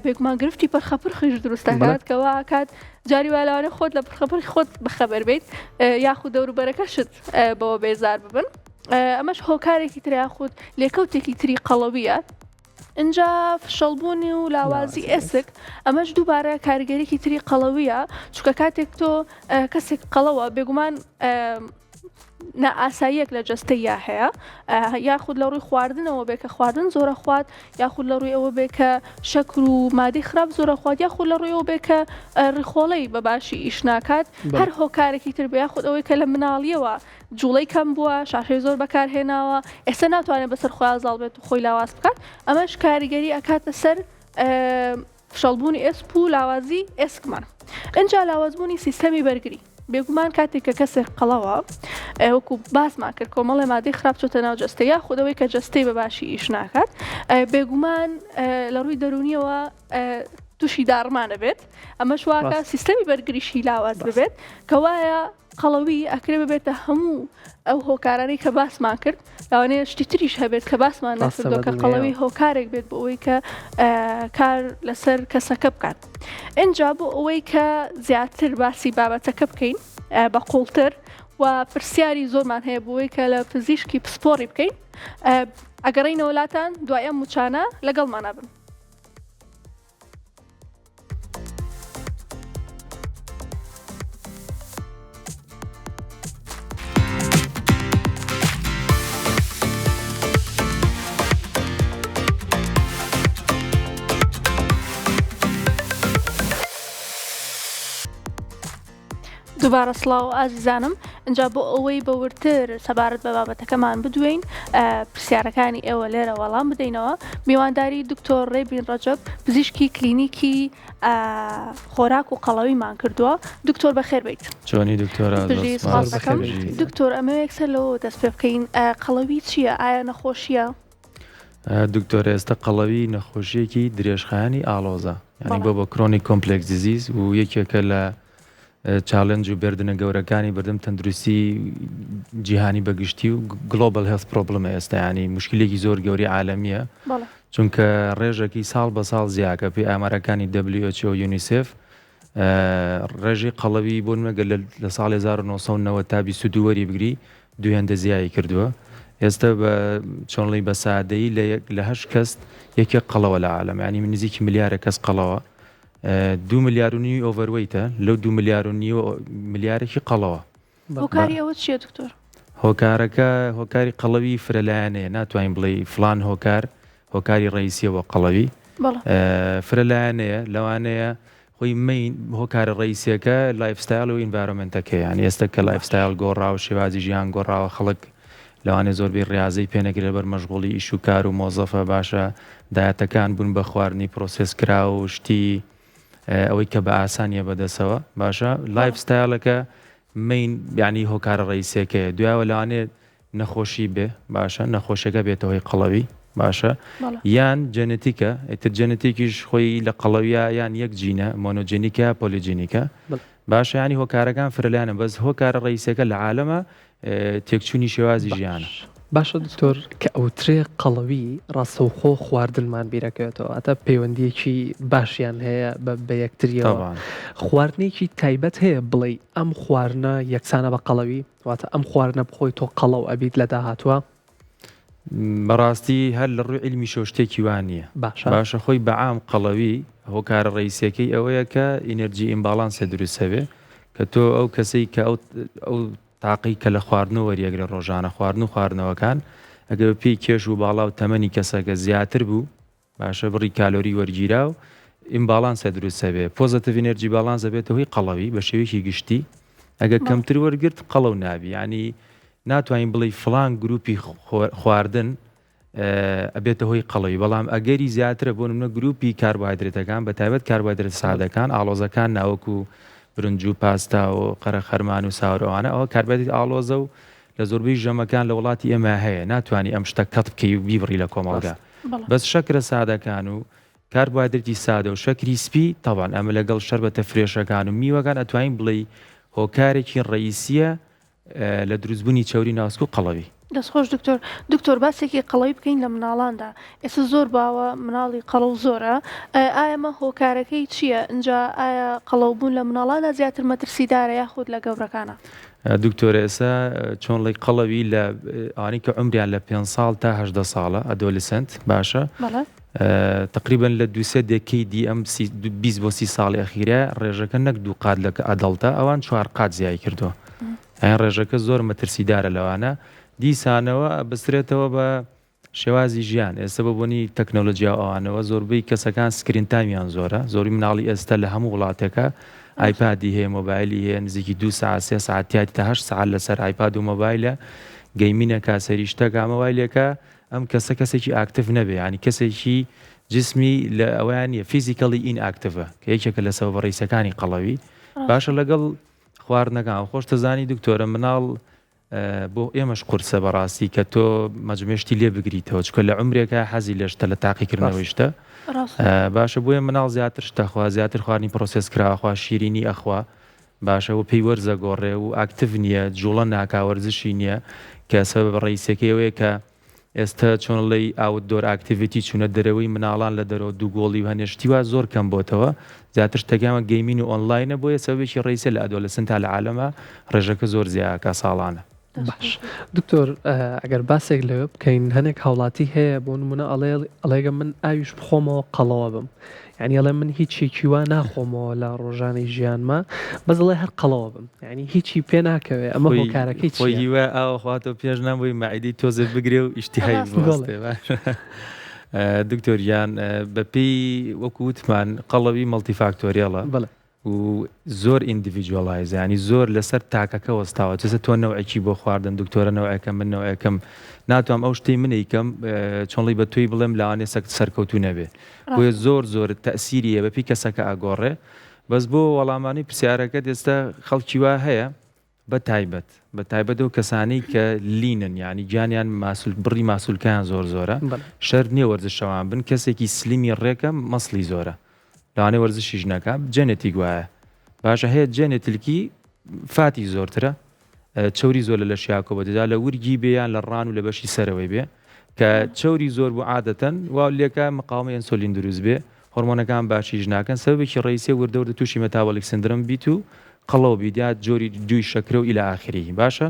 بێگومان گرفتی پەرخەپرخیش دروست دەکات کەوا کات جاری والاوانە خۆت لە پرخەپڕی خۆت بەخەبەر بیت یاخود دەوروبەرەکەشت بەوە بێزار ببن ئەمەش هۆکارێکی تر یاخود لێکەوتێکی تری قەڵەویە اینجا فشەڵبوونی و لاوازی ئێسک ئەمەش دووبارە کاریگەریکی تری قەڵەویە چونکە کاتێک تۆ کەسێک قەڵەوە بێگومان نائاساییەک لە جەستەیە هەیە یاخود لە ڕووی خواردنەوە بێ کە خواردن زۆرە خوات یاخود لە ڕووی ئەوە بێ کە شەکر و مادەی خراپ زۆرە خوات یاخود لە ڕووی ئەوە بێ کە ڕخۆڵەی بەباشی ئیش ناکات هەر هۆکارێکی تر بێ یاخود ئەوەی کە لە مناڵیەوە جوڵەی کەم بووە شاشەی زۆر بەکارهێناوە ئێستا ناتوانێت بەسەر خۆیان زاڵ بێت و خۆی لاواز بکات ئەمەش کاریگەری ئەکاتە سەر فشەڵبوونی ئێسپ و لاوازی ئێسکمان اینجا لاوازبوونی سیستەمی بەرگری بێگومان کاتێک کە کەسێک قەڵەوە وەکو باسمان کرد کۆمەڵی مادەی خراپ چۆتە ناو جەستە یا خودەوەی کە جەستەی بەباشی ئیش ناکات بێگومان لە ڕووی دەرونیەوە تووشی داڕمانە بێت ئەمە شواکە سیستەمی بەرگریشی لاواز ببێت کە وایە قەڵەوی ئەکرێ ببێتە هەموو ئەو هۆکارانەی کە باسمان کرد لاوانەیە شتی تریش هەبێت کە باسمان نەکردووە کە قەڵەوی هۆکارێک بێت بۆ ئەوەی کە کار لەسەر کەسەکە بکات اینجا بۆ ئەوەی کە زیاتر باسی بابەتەکە بکەین بە قوڵتر و پرسیاری زۆرمان هەیە بۆی کە لە پزیشکی پسپۆڕی بکەین ئەگەڕینەوە وڵاتان دوای ئەم موچانە لەگەڵمانە بن. دووبارە سڵاو ئازیزانم ئەجا بۆ ئەوەی بەورتر سەبارەت بە بابەتەکەمان بدوین پرسیارەکانی ئێوە لێرە وەڵام بدەینەوە میوانداری دکتۆر ڕێبین ڕەجەب پزیشکی کلینیکی خۆراک و قەڵەویمان کردووە دکتۆر بەخێر بیت چۆنی دکتۆرە دکتۆر ئەمە یەکسەر لەوە دەست پێ بکەین قەڵەوی چییە ئایا نەخۆشیە؟ دکتۆر ئێستا قەڵەوی نەخۆشیەکی درێژخایانی ئاڵۆزە یعنی بۆ کڕۆنی کۆمپلێکس دیزیز و یەکێکە لە چالنج و بردنە گەورەکانی بەردەم تەندروستی جیهانی بەگشتی و گلۆبال هێڵث پرۆبلەمە ئێستا ینی مشکلێکی زۆر گەوری عالەمیە چونکە ڕێژێکی ساڵ بە ساڵ زیاکە پێی ئامارەکانی WHO و یونیسف ڕێژی قەڵەوی بۆ نمەگە لە ساڵی 1990 تا 22 وەری بگری دوێندە زیایی کردووە ئێستا بە چۆنڵی بە سادەیی لە 8 کەس یەکێک قەڵەوە لە عالەم ینی نزیکی ملیارە کەس قەڵەوە 2 ملیار و نیو ئۆڤەروەیتە لەو 2 ملیار و نیو ملیارێکی قەڵەوە هۆکاری ئەوە چییە دکتۆر؟ هۆکارەکە هۆکاری قەڵەوی فرەلایەنەیە ناتوانین بڵێ فلان هۆکاری ڕئیسیەوە قەڵەوی فرەلایەنەیە لەوانەیە خۆی مین هۆکارە ڕئیسیەکە لایفستایل و ئینڤایرۆمنتەکە یعنی ئێستا کە لایفستایل گۆڕاوە شێوازی ژیان گۆڕاوە خەڵک لەوانێ زۆربەی ڕاضەی پێنەگرێت بەر مەشغوڵی ئیش و کار و مۆزەفە باشە دایەتەکان بوون بە خواردنی پرۆسس کرا و شتی ئەوەی کە بە ئاسانیە بەدەسەوە باشە لایفستایلەکە مین یعنی هۆکارە ڕئیسیەکەیە دوایەوە لەوانێت نەخۆشی بێ باشە نەخۆشیەکە بێتەوەی قەڵەوی باشە یان جەنێتیکە ئیتر جەنێتیکیش خۆی لە قەڵەویە یان یەک جینە مۆنۆجێنیکە پۆلیجینیکە باشە ینی هۆکارەکان فرەلایەنە بەس هۆکارە ڕئیسەکە لە عالەمە تێکچوونی شێوازی ژیانە باشە دکتۆر کە ئەوترێ قەڵەوی ڕاستەوخۆ خواردنمان بیرەکەوێتەوە ئەتە پەیوەندیەکی باشیان هەیە بە یەکتریەوە خواردنێکی تایبەت هەیە بڵێ ئەم خواردنە یەکسانە بە قەڵەوی واتە ئەم خواردنە بخۆی تۆ قەڵەو ئەبیت لە داهاتوە بەڕاستی هەر لە ڕووی علمی شۆشتێکی وان نییە باشە خۆی بەعام قەڵەوی هۆکارە ڕئیسیەکەی ئەوەیە کە ئینەرجی ئیمباڵانسە دروستەوێ کە تۆ ئەو کەسەی کە ئەو تاقی کە لە خواردنەوە وەریەگرە ڕۆژانە خواردنەوەکان ئەگەر پێی کێش و باڵا و تەمەنی کەسەکە زیاتر بوو باشە بڕی کالۆری وەرگیرا و ئیمباڵانسە دروستە بێ پۆزەتیڤ ئینەرجی باڵانسە بێتەوەی قەڵەوی بە شێوەیەکی گشتی ئەگەر کەمتر وەرگرت قەڵەو نابی ینی ناتوانین بڵێ فلان گروپی خواردن ئەبێتە هۆی قەڵەوی بەڵام ئەگەری زیاترە بۆ نمونە گروپی کاربوهایدرێتەکان بە تایبەت کاربوهایدرێت سادەکان ئاڵۆزەکان ناوەکو برنج و پاستا و قەرە خەرمان و ساورەوانە ئەوە کاربەتی ئاڵۆزە و لە زۆربەی ژەمەکان لە وڵاتی ئێمە هەیە ناتوانانی ئەم شتە کەت بکەی و بیبڕی لە کۆمەڵگا بەس شەکرە سادەکان و کاربوهایدرێتی سادە و شەکری سپی تەواان ئەمە لەگەڵ شەربەتە فرێشەکان و میوەکان ئەتوانین بڵێ هۆکارێکی ڕئیسیە لە دروستبوونی چاوری ناسک و قەڵەوی دەستخۆش دکتۆر باسێکی قەڵەوی بکەین لە مناڵاندا ئێستا زۆر باوە مناڵی قەڵەو زۆرە ئایا ئەمە هۆکارەکەی چییە اینجا ئایا قەڵەوبوون لە مناڵانە زیاتر مەترسیدارە یاخود لە گەورەکانە دکتۆر ئێستا چۆن لەی قەڵەوی لە ئانی کە عمریان لە 5 ساڵ تا 18 ساڵە ئەدۆلیسنت باشە تقریبا لە دووسێ دەکەی دی ئەم 20 بۆ 30 ساڵی ئەخیرە ڕێژەکە نەک دوو قات لە ئەدەڵتە ئەوان 4 قات زیای کردووە ئەیان ڕێژەکە زۆر مەترسیدارە لەوانە دیسانەوە بەسترێتەوە بە شێوازی ژیان ئێستا بۆنی تەکنۆلۆژیا ئەوانەوە زۆربەی کەسەکان سکرین تایمیان زۆرە زۆری مناڵی ئێستا لە هەموو وڵاتێکە ئایپادی هەیە مۆبایلی هەیە نزیکی 2 ساعت 3 ساعتیاتی تا 8 ساعت لەسەر ئایپاد و مۆبایلە گەیمینەکە سەریشتەکە مۆبایلەکە ئەم کەسێکی ئاکتیڤ نەبێ ینی کەسێکی جسمی لە ئەویانە فیزیکەڵی ئین ئاکتیڤە کە یەکێکە لە سەبەب ڕئیسەکانی قەڵەوی باشە لەگەڵ خواردنەکان خۆش دەزانی دکتۆرە مناڵ بۆ ئێمەش قورسە بەڕاستی کە تۆ مەجمێشتی لێ بگریتەوە چکە لە عمرێکە حەزی لێشتە لە تاقیکردنەوەی شتە باشە بۆیە مناڵ زیاتر شتەخوا زیاتر خواردنی پرۆسس کراوەخوا شیرینی ئەخوا باشەوە پێی وەرزە گۆڕێ و ئاکتیڤ نییە جوڵە ناکاوەرزشی نییە کە سەبەب ڕئیسەکەیەوەیە کە ئێستا چۆنڵی ئاوت دۆر ئاکتیڤیتی چوونە دەرەوەی مناڵان لە دەرەوە دوو گۆڵی و هەنێشتیوا زۆر کەم بۆتەوە زیاتر شتەکەمە گەیمین و ئۆنلاینە بۆیە سەبێکی ڕئیسە لە ئەدۆلەسنت تا لە عالەمە ڕێژەکە زۆر زیاکە ساڵانە باش دکتۆر ئەگەر باسێک لەوێ بکەین هەنێک هاوڵاتی هەیە بۆ نمونە ئەڵێگە من ئاویش بخۆمەوە قەڵەوە بم یعنی ئەڵێ من هیچێکی وا ناخۆمەوە لە ڕۆژانەی ژیانمە بەزڵێ هەر قەڵەوە بم یعنی هیچی پێ ناکەوێ ئەمە هۆکارەکەی چیوە ئاوەخواتە پێش نامبووی مەعیدی تۆزێ بگرێ و ئیشتیهای دکتۆریان بەپێی وەکو وتمان قەڵەوی مەڵتیفاکتۆریەڵە و زۆر ئیندیڤیدوەڵایز ینی زۆر لەسەر تاکەکە وەستاوە چەسە تۆ نەوەیەکی بۆ خواردن دکتۆرە نەوەیەکەم من نەوەیەکەم ناتوانم ئەو شتەی منیکەم چۆنڵی بە توی بڵێم لەوانێ سەرکەوتو نەبێ بۆیە زۆر تەسیریە بە پێی کەسەکە ئاگۆڕێ بەس بۆ وەڵامانی پرسیارەکە دێستا خەڵکی وا هەیە بە تایبەت و کەسانی کە لینن ینی گیانیان بڕی ماسوولکیان زۆرە شەر نییە وەرزشەوان بن کەسێکی سلیمی ڕێکە مەسلی زۆرە لەوانێ وەرزشیش نەکەم جەنێتیک وایە باشە هەیە جەنێتلکی فاتی زۆرترە چوری زۆر لە شیاکۆ بەدەدا لە ورگی بێیان لە ڕان و لە بەشی سەرەوەی بێ کە چوری زۆر بوو عادەتەن وا لێکە مقاومە ئەنسۆلین دروست بێ هۆرمۆنەکان باشیش ناکەن سەبێکی ڕئیسێ وردە تووشی مێتابۆلیک سندرۆم بیت و قەڵەو بیدات جۆری دوی شەکرە و ئیلە ئاخری باشە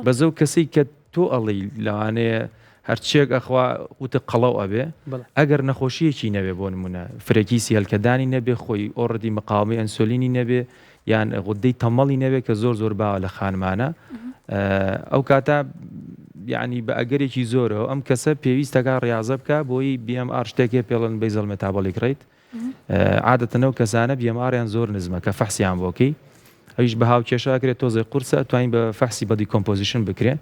بەزە و کەسەی کە تۆ ئەڵی لەوانەیە هەرچێک ئەخوا وتە قەڵەو ئەبێ ئەگەر نەخۆشیەکی نەبێ بۆ نمونە فرەکیسی هەلکەدانی نەبێ خۆی ئۆڕەدی مقاومەی ئەنسۆلینی نەبێ یان غودەی تەمەڵی نەبێ کە زۆر باوە لە خانمانە ئەو کاتە یعنی بە ئەگەرێکی زۆرەوە ئەم کەسە پێویستەکە ڕاضە بکە بۆی BMR شتێکێ پێڵن بەیزەڵ مێتابۆلیک ڕیت عادەتەنەو کەسانە BMR-یان زۆر نزمە کە فەحسیان بۆکەی ئەویش بە هاوکێشاکرێت تۆزی قورسە توانین بە فەحسی بە دیکۆمپۆزیشن بکرێ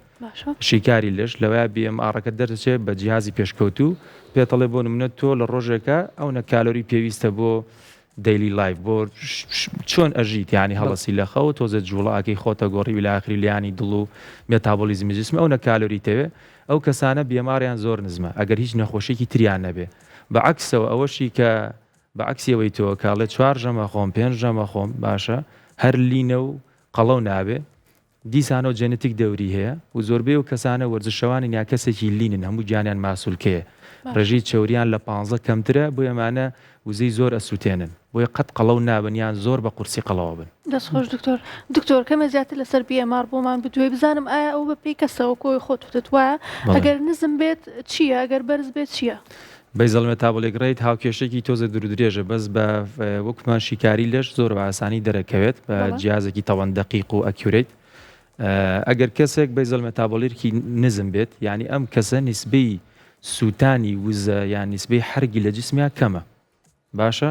شیکاری لەش لەوەیە BMR-ەکە دەرچێت بە جیهازی پێشکەوتو پێتەڵێ بۆ نمونە تۆ لە ڕۆژێکە ئەو نەکالۆری پێویستە بۆ دەیلی لایف بۆ چۆن ئەژیت ینی هەڵەسی لە خەوە تۆزە جوڵاکەی خۆتە گۆڕی ویلاخری لیانی دڵ و مێتابۆلیزمی جسم ئەو نەکالۆری تەوێ ئەو کەسانە BMR-یان زۆر نزمە ئەگەر هیچ نەخۆشیێکی تریان نەبێ بەعکسەوە ئەوەشی کە بەعکسیەوەی تۆ کاڵێ 4 ژەمە خۆم 5 ژەمە خۆم باشە هەر لینە و قەڵەو نابێ دیسانەوە جەنێتیک دەوری هەیە و زۆربەی و کەسانە وەرزشەوانی یا کەسێکی لینن هەموو گیانیان ماسوولکەیە ڕێژی چەوریان لە 15 کەمترە بۆ ئەمانە وزەی زۆر ئەسووتێنن بۆیە قەت قەڵەو نابنیان زۆر بە قورسی قەڵەوە بن دەستخۆش دکتۆر کەمە زیاتر لەسەر BMR بۆمان بتوێ بزانم ئایا ئەو بە پێی کەسەوە کۆی خۆت وایە ئەگەر نزم بێت چییە ئەگەر بەرز بێت چییە؟ بەیزەڵ مێتابۆلیک ڕیت هاوکێشێکی تۆزە درێژە بەس بە وەکمان شیکاری لەش زۆر بە ئاسانی دەرەکەوێت بە جیازێکی تەوەن دەقیق و ئەکیورێت ئەگەر کەسێک بەیزەڵ مێتابۆلیکی نزم بێت یعنی ئەم کەسە نیسبەی سووتانی وزە یان نیسبەی حرگی لە جسمیا کەمە باشە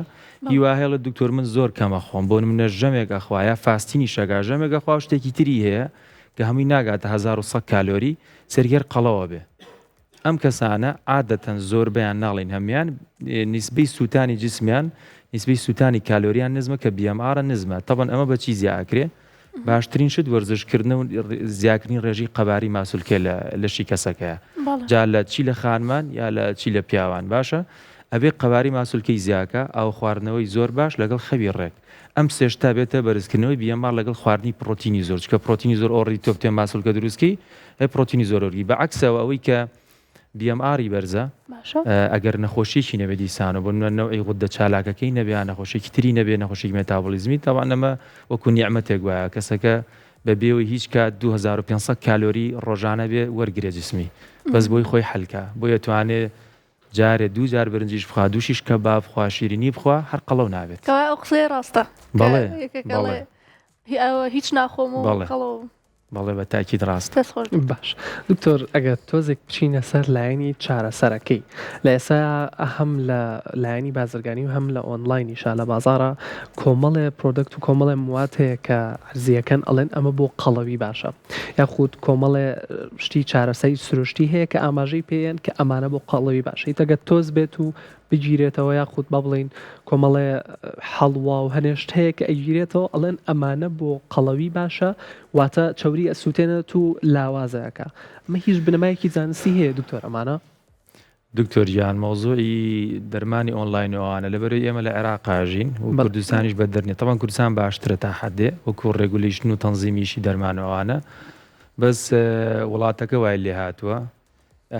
هیوا هێڵە دکتۆر من زۆر کەمە خۆم بۆ منە ژەمێک ئەخوایە فاستینی شەگا ژەمێک ئەخوا شتێکی تری هەیە کە هەمووی ناگاتە 1100 کالۆری سەرگەر قەڵەوە بێ ئەم کەسانە عادەتەن زۆر بەیان ناڵین هەمیان نیسبەی سووتانی جسمیان نیسبەی سووتانی کالۆریان نزمە کە BMR نزمە تەبەن ئەمە بە چی زیاکرێ باشترین شت وەرزشکردن و زیاکردنی ڕێژی قەباری ماسوولکێ لەشی کەسەکەیە جا لە چی لە خانمان یا لە چی لە پیاوان باشە ئەبێ قەباری ماسوولکەی زیاکە ئەو خواردنەوەی زۆر باش لەگەڵ خەوی ڕێک ئەم سێشتا بێتە بەرزکردنەوەی BMR لەگەڵ خواردنی پرۆتینی زۆر چکە پرۆتینی زۆر ئۆڕی تۆ بتێن ماسوولکە دروستکەی پرۆتینی زۆر ئۆرگی بەعکسەوە ئەوەی کە BMR-ی بەرزە ئەگەر نەخۆشیێکی نەبێ دیسانە بۆ نەوەی غودە چالاکەکەی نەبێ نەخۆشیێکی تری نەبێ نەخۆشی مێتابۆلیزمی تاوانەمە وەکو نیعمەتێک وایە کەسەکە بە بێەوەی هیچ کات 2500 کالۆری ڕۆژانە بێ وەرگرێ جسمی بەس بۆی خۆی حەلکە بۆیە توانێ جارێ 2 جار برنجیش بخوا دووشیش کەباب بخوا شیرینی بخوا هەر قەڵەو نابێت ئەو قسەی ڕاستە بەڵێ هیچ ناخۆم و قەڵەو بەڵێ بە تاکید ڕاست باش دکتۆر ئەگەر تۆزێک بچینە سەر لایەنی چارەسەرەکەی لە ئێستا هەم لە لایەنی بازرگانی و هەم لە ئۆنلاینیشا لە بازارە کۆمەڵێ پرۆدەکت و کۆمەڵێ موات هەیە کە عرزیەکەن ئەڵێن ئەمە بۆ قەڵەوی باشە یاخود کۆمەڵێ شتی چارەسەری سروشتی هەیە کە ئاماژەی پێیان کە ئەمانە بۆ قەڵەوی باشە ئیتەگە تۆز بێت و بگیرێتەوە یاخود با بڵین کۆمەڵێ هەڵوا و هەنێشت هەیە کە ئەگیرێتەوە ئەڵێن ئەمانە بۆ قەڵەوی باشە واتە چاوری ئەسووتێنێت و لاوازەکە ئەمە هیچ بنەمایەکی زانستی هەیە دکتۆر ئەمانە دکتۆر گیان مۆزۆی دەرمانی ئۆنلاینەوەوانە لەبەرەوەی ئێمە لە عێراقاژین و کوردستانیش بە دەرنێت تەوان کوردستان باشترە تا حدێ وەکو ڕێگولیشن و تەنزیمیشی دەرمانەوەوانە بەس وڵاتەکە وای لێ هاتووە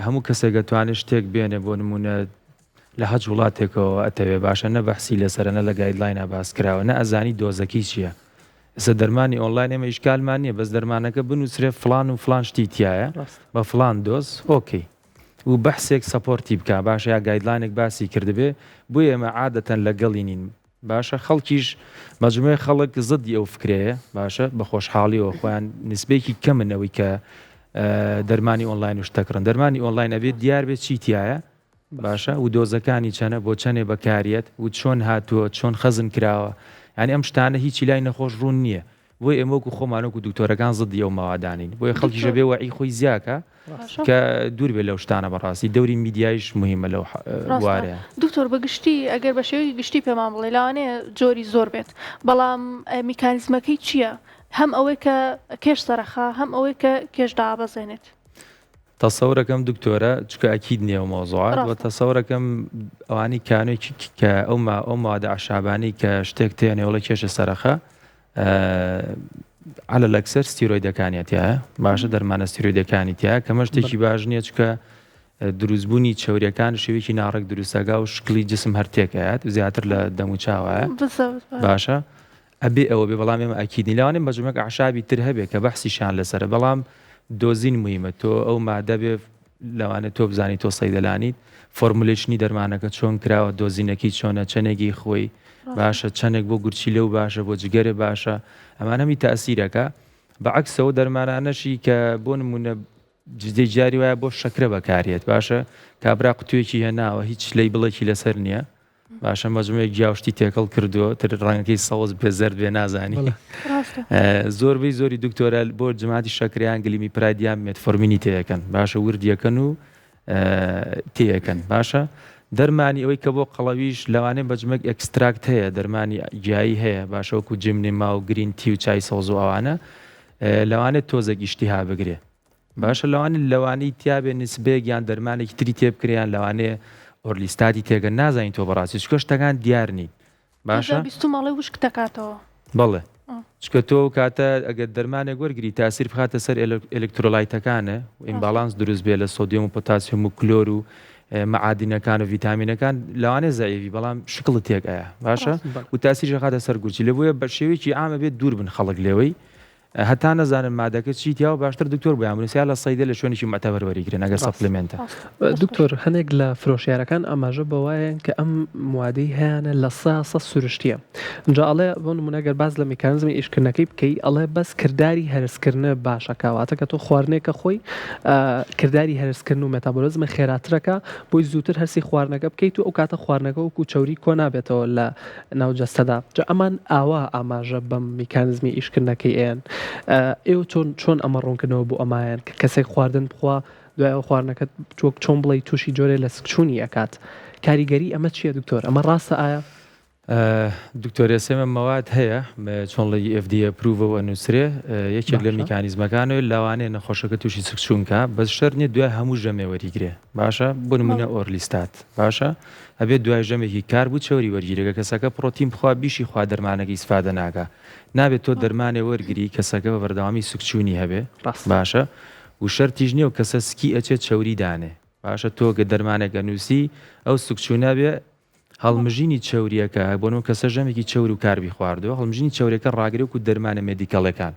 هەموو کەسێک دەتوانێت شتێک بێنێ بۆ نمونە لە هەج وڵاتێکەوە ئەتەوێ باشە نە بەحسی لەسەرەنە لە گایدلاینە باس کراوە نە ئەزانی دۆزەکەی چییە ئێستا دەرمانی ئۆنلاین ئێمە ئیشکالمان نییە بەس دەرمانەکە بنووسرێ فلان و فلان شتی تایە بە فلان دۆز ئۆکەی و بەحسێک سەپۆرتی بکە باشە یا گایدلاینێک باسی کردبێ بۆیە ئێمە عادەتەن لەگەڵی نین باشە خەڵکیش مەجموعەی خەڵک زەدی ئەو فکرەیە باشە بە خۆشحاڵیەوە خۆیان نسبەیەکی کەمنەوەی کە دەرمانی ئۆنلاین و شتەکڕن دەرمانی ئۆنلاین ئەبێت دیار بێت چی تایە باشە و دۆزەکانی چەنە بۆ چەنێ بەکارێت و چۆن هاتووە چۆن خەزم کراوە ینی ئەم شتانە هیچی لای نەخۆش ڕوون نییە بۆی ئێمەوەکو خۆمانەوەکو دوکتۆرەکان زدی ئەو ماوادانین بۆیە خەڵکیشە بێ وعی خۆی زیاکە کە دوور بێ لەو شتانە بەڕاستی دەوری میدیایش مهمە لەو وارەیە. دکتۆر بەگشتی ئەگەر بە شێوەی گشتی پێمان بڵێ لەوانەیە جۆری زۆر بێت بەڵام میکانیزمەکەی چییە؟ هەم ئەوەی کە کێش سەرخا هەم ئەوەی کە کێش دابەزێنێت. تەسەورەکەم دکتۆرە چکە ئەکید نییە و مۆزوعات و تەسەورەکەم ئەوانی کانێکی کە ئەو مادە عشابانی کە شتێک تێنێ وڵە کێشە سەرخە على الأكثر ستیرۆیدەکانیەتە باشە دەرمانە ستیرۆیدەکانی تیا کەمە شتێکی باش نییە چکە دروستبوونی چەوریەکان شێوێکی ناڕێک دروستەگا و شکلی جسم هەرتێکایەت زیاتر لە دەم و چاوایە باشە ئەبێ ئەوە بێ بەڵام ئێمە ئەکیدنی لەوانێ مەجموعەک عشابی تر هەبێت کە بەحسیشان لەسەر بەڵام دۆزین مهمە تۆ ئەو مادە بێ لەوانێت تۆ بزانی تۆ سەیدەلانیت فۆرمولێشنی دەرمانەکە چۆن کراوە دۆزینەکەی چۆنە چەنێکی خۆی باشە چەندێک بۆ گورچی لەو باشە بۆ جگەرە باشە ئەمانەمی تەئسیرەکە بەعکسەوە دەرمانانەشی کە بۆ نمونە جدەی جاری وایە بۆ شەکرە بەکارێت باشە کابرا قوتوێکی هێناوە هیچ لەی بڵێکی لەسەر نییە باشە مەجموعەیەک جیاوشتی تێکەڵ کردووە تر ڕەنگەکەی سەوز بێ زەرد بێ نازانی زۆربەی زۆری دکتۆرە بۆ جماعتی شەکریان گلیمی پرایدیان مێتفۆرمینی تێەکەن باشە وردیەکەن و تێەکەن باشە دەرمانی ئەوەی کە بۆ قەڵەویش لەوانێ بەجمەک ئەکستراکت هەیە دەرمانی گیایی هەیە باشەوەکو جمنێما و گرین تی و چای سەوز و ئەوانە لەوانێت تۆزە گشتیها بگرێ باشە لەوانەی تیاابێ نسبەیەکیان دەرمانێکی تری تێبکریان لەوانەیە ئۆرلیستاتی تێگە نازانین تۆ بەڕاستی چکە شتەکان دیارنی باشە ماڵی وشک دەکاتەوە بەڵێ چکە تۆ کاتە ئەگەر دەرمانێک وەرگری تاسیر بخاتە سەر ئەلکترۆلایتەکانە ئیمبالانس دروست بێ لە سۆدیۆم و پۆتاسیۆم و کلۆر و معادینەکان و ڤیتامینەکان لەوانێ زایوی بەڵام شکڵ تێکایە باشە و تاسیری خاتە سەر گورچی لە بۆیە بە شێوەیەکی ئامە بێت دوور بن خەڵک لێوەی هەتا نەزانن مادەکە چی تیا و باشتر دکتۆر بۆ یامونسیا لە سەیدە لە شوێنێکی مەتەبەر وەریگرن ئەگەر سەپلمنتە. دکتۆر هەنێک لە فرۆشیارەکان ئاماژە بەوایە کە ئەم موادەی هەیەە لە ساسە سروشتیە اینجا ئەڵێ بۆ نمونەگەر باز لە میکانزمی ئیشکردنەکەی بکەی ئەڵێ بەس کردداری هەرسکردنە باشە کاواتە کە تۆ خواردنێکە خۆی کردداری هەرسکردن و مێتابۆلیزمە خێراترەکە بۆی زووتر هەرسی خواردنەکە بکەیت و ئەو کاتە خواردنەکە وەکو چەوری کۆ نابێتەوە لە ناوجەستەدا جا ئەمان ئاوا ئاماژە بەم میکانزمی ئیشکردنەکەی ئێن ئێوە چۆن ئەمە ڕوونکردنەوە بۆ ئەمایان کە کەسێک خواردن بخوا دوای ئەو خواردنەکە چۆن بڵێ تووشی جۆرێ لە سکچوونی ئەکات کاریگەری ئەمە چییە دکتۆر ئەمە ڕاستە ئایا دکتۆرە سێمە مەواد هەیە چۆن لە FDA پروڤەوە نووسرێ یەکێک لە میکانیزمەکانەوە لاوانەیە نەخۆشەکە تووشی سکچوونکە بەس شەر نیە دوای هەموو ژەمێ وەریگرێ باشە بۆ نمونە ئۆرلیستات باشە ئەبێت دوای ژەمێکی کار بوو چۆری وەرگیرەکە کەسەکە پرۆتین بخوا بیشی خوا دەرمانەکەی ئیسفادە ناکە نابێت تۆ دەرمانێ وەرگری کەسەکە بە بەردەوامی سکچوونی هەبێ باشە و شەرتیژ نییە و کەسە سکی ئەچێت چەوری دانێ باشە تۆ کە دەرمانێکە نووسی ئەو سکچوونە بێ هەڵمژینی چەوریەکە بۆنەوە کەسە ژەمێکی چەور و کاربی خواردەوە هەڵمژینی چەورەکە ڕاگرێت و دەرمانە مێدیکەڵەکان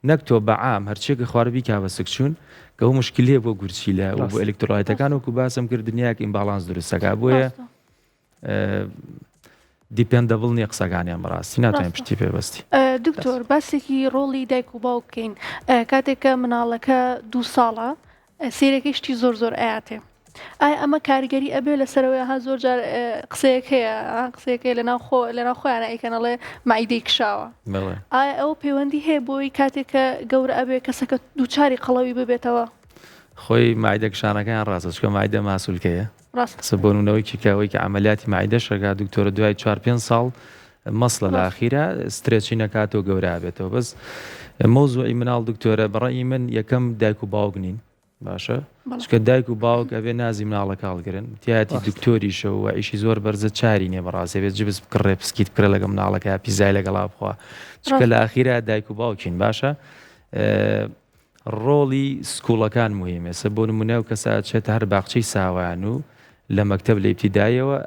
نەک تۆ بەعام هەرچێکە خواردبی کاوە سکچوون کە ئەو مشکلێ بۆ گورچیلە و بۆ ئەلکترۆلایتەکان وەکو باسم کرد دنیاک ئیمبالانس دروستەکە بۆیە دیپێندەبڵ نییە قسەکانیان بەڕاستی ناتوانین پشتی پێبەستی. دکتۆر باسێکی ڕۆڵی دایک و باوک بکەین کاتێککە مناڵەکە 2 ساڵە سێرەکەی شتی زۆر ئااتێ ئایا ئەمە کاریگەری ئەبێ لەسەرەوەی ها زۆر جار قسەیەک هەیە قسەیەکەی لە خۆیانە ئەیکەنەڵێ مایدەی کشاوە ئایا ئەوە پەیوەندی هەیە بۆی کاتێککە گەورە ئەبێ کەسەکە دووچاری قەڵەوی ببێتەوە خۆی مایدە کشانەکان ڕاستە چکە مایدە ماسوولکەیە بۆنونەوەی کیکەوەی کە عملیاتی مایدە شەگا دکتۆرە دوای 4-5 ساڵ مەسڵە لە ئاخیرە سترێچی نەکاتەوە گەورە بێتەوە بەس مۆزوعی مناڵ دکتۆرە بەڕێی من یەکەم دایک و باوک نین باشە چکە دایک و باوک ئەبێ نازی مناڵەکە هەڵگرن تایەتی دکتۆریشە و ئیشی زۆر بەرزە چاری نیە بەڕاستی بێت جبس بکڕێ پسکیت بکرێ لەگە مناڵەکە پیزای لەگەڵا بخوا چکە لە ئاخیرە دایک و باوکین باشە ڕۆڵی سکوڵەکان مهمە سە بۆ نمونە و کەسا چێتە هەر باخچەی ساوان و لە مەکتەب لە ئیبتیدایەوە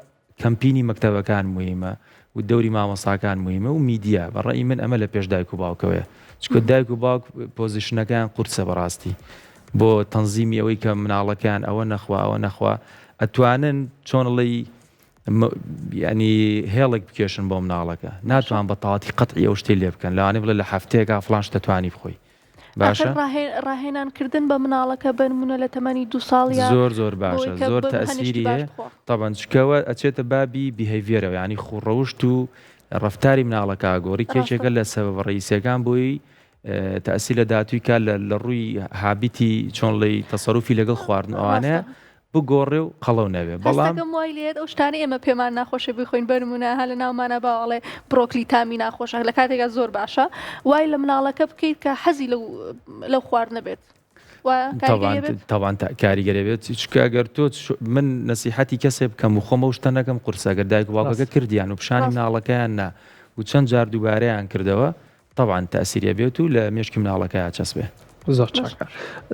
کەمپینی مەکتەبەکان مهمە و دەوری مامۆساکان مهمە و میدیا بەڕێی من ئەمە لە پێش دایک و باوکەوەیە چکە دایک و باوک پۆزیشنەکان قورسە بەڕاستی بۆ تەنزیمی ئەوەی کە مناڵەکان ئەوە نەخوا ئەتوانن چۆنڵی ینی هێڵێک بکێشن بۆ مناڵەکە ناتوان بە تاواتی قەتعی ئەو شتێ لێ بکەن لەوانێ بڵێ لە هەفتەیەکە فڵان دەتوانی بخۆی باشە ڕاهێنانکردن بە مناڵەکە بنمونە لە تەمەنی 2 ساڵی زۆر باشە زۆر تەئسیری هەیە تاوان چکەوە ئەچێتە بابی بیهەیڤێرەوە ینی خوڕەوشت و ڕفتاری مناڵەکە گۆڕی کێچێکە لە سەبەب ڕئیسیەکان بووی تەسیل لە داهاتوویکە لە ڕووی هابیتی چۆن لی تەسەڕوفی لەگەڵ خواردن ئەوانەیە بگۆڕێ و قەڵەو نەبێ بەڵام وای لێت ئەو شتانی ئێمە پێمان ناخۆشە بخۆین بەرمونە هە لە ناومانە باڵێ بڕۆکلی تامی ناخۆشە لە کاتێکە زۆر باشە وای لە مناڵەکە بکەیت کە حەزی لەو خواردنە بێت طبعا کاریگەرە بێت چکەگەر تۆ من نەسیحەتی کەسێ بکەم و خۆمە شتە نەکەم قورسەگەر دایک واڵەکە کردیان و پیشانی مناڵەکەیان نا و چەند جار دووبارەیان کردەوە طبعا تەسیریە بێت و لە مێشکی مناڵەکەیان چەسبێ زۆر چاکە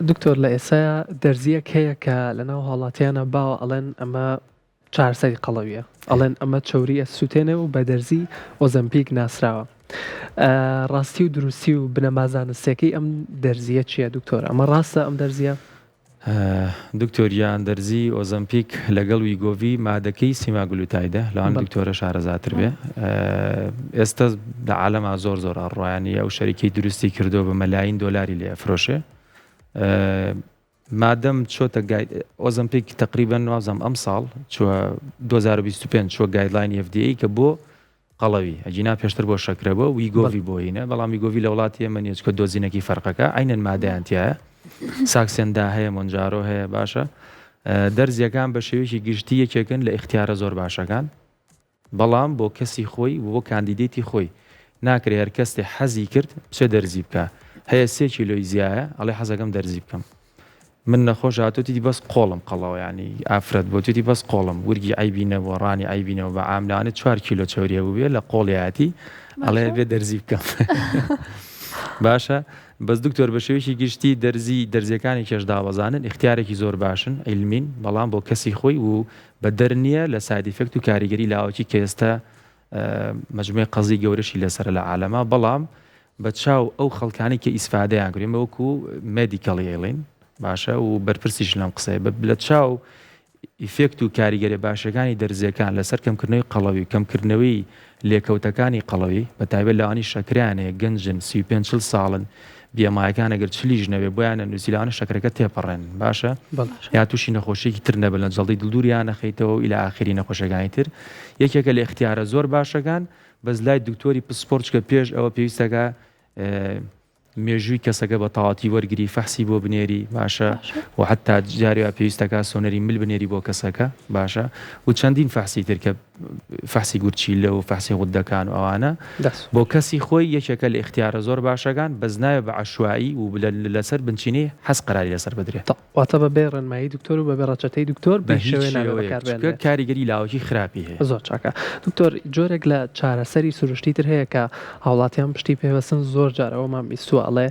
دکتۆر لە ئێستا دەرزیەک هەیە کە لەناو هاڵاتیانە باوە ئەڵێن ئەمە چارسەری قەڵەویە ئەڵێن ئەمە چۆری ئەسووتێنێ و بە دەرزی ئۆزەمپیک ناسراوە ڕاستی و دروستی و بنەمازانستێکی ئەم دەرزیە چییە دکتۆر ئەمە ڕاستە ئەم دەرزیە دکتۆریان دەرزی ئۆزەمپیک لەگەڵ ویگۆڤی مادەکەی سیماگلوتایدە لەوان دکتۆرە شارەزاتر بێ ئێستا لە عالەما زۆر ئەڕۆیانی ئەو شەریکەی دروستی کردو بە مەلاین دۆلاری لێ ئەفرۆشێ مادەم چۆتە ئۆزەمپیک تقریبان وازم ئەم ساڵ 2025 چوە گایدلاین FDA کە بۆ قەڵەوی ئەجینا پێشتر بۆ شەکرە بۆ ویگۆڤی بۆینە بەڵام ویگۆڤی لە وڵاتی ئێمە نیە چکە دۆزینەکی فەرقەکە عینەن مادەیانتیایە ساکسێندا هەیە مۆنجارۆ هەیە باشە دەرزیەکان بە شێوەیەکی گشتی یەکێکن لە ئیختیارە زۆر باشەکان بەڵام بۆ کەسی خۆی بۆ کاندیدێتی خۆی ناکرێ هەر کەسێ حەزی کرد چه دەرزی بکە هەیە 3 کیلۆی زیایە ئەڵێ حەزەکەم دەرزی بکەم من نەخۆش هاتوتی بەس قۆڵم قەڵەوە ینی ئافرەت بۆ توتی بەس قۆڵم ورگی ئایبینەوە ڕانی ئایبینەوە بە عاملانێت 4 کیلۆ چۆریە بوو بێ لە قۆڵیاتی ئەڵێ بێ دەرزی بکەم باشە بەس دکتۆر بە شێوەیەکی گشتی دەرزیەکانی کێشداوەزانن اختیارێکی زۆر باشن عیلمین بەڵام بۆ کەسی خۆی و بە دەرنیە لە سایدیفکت و کاریگەری لاوەکی کە ئێستا مەجموعی قەزی گەورەشی لەسەر لە عالەما بەڵام بە چاو ئەو خەڵکانی کە ئیسفادەیان کرێمە وەکو مێدیکەڵی ئێڵین باشە و بەرپرسیش لەم قسەیە لە چاو ئیفێکت و کاریگەری باشەکانی دەرزیەکان لەسەر کەمکردنەوەی قەڵەوی کەمکردنەوەی لێکەوتەکانی قەڵەوی بە تایبەت لەوانی شەکرانەیە گەنجن 35 ساڵن بیەمایەکان ئەگەر چلی ژنەوێ بۆیانە نووسیلانە شەکرەکە تێپەڕێن باشە یا تووشی نەخۆشیێکی تر نەبن لە جەڵدەی دڵدوریان نەخەیتەوە و ئیلا ئاخری نەخۆشەکانی تر یەکێکە لە اختیارە زۆر باشەکان بەس لای دکتۆری پسپۆرت کە پێش ئەوە پێویستەکە مێژووی کەسەکە بە تەواتی وەرگری فەحسی بۆ بنێری باشە و حتا جارێ پێویستەکە سۆنەری مل بنێری بۆ کەسەکە باشە و چەندین فەحسی تر کە فەحسی گورچیلە و فەحسی غودەکان و ئەوانە بۆ کەسی خۆی یەکێکە لە اختیارە زۆر باشەکان بەس نایە بە عەشوایی و لەسەر بنچینەی حەز قەراری لەسەر بدرێت واتە بەبێ ڕێنمایی دکتۆر و بەبێ ڕەچەتەی دکتۆر کاریگەری لاوەکی خراپی هەیە زۆر چاکە دکتۆر جۆرێک لە چارەسەری سروشتی تر هەیە کە هاوڵاتیان پشتی پێوەستن زۆر جارەوەمان بیستووە ئەڵێ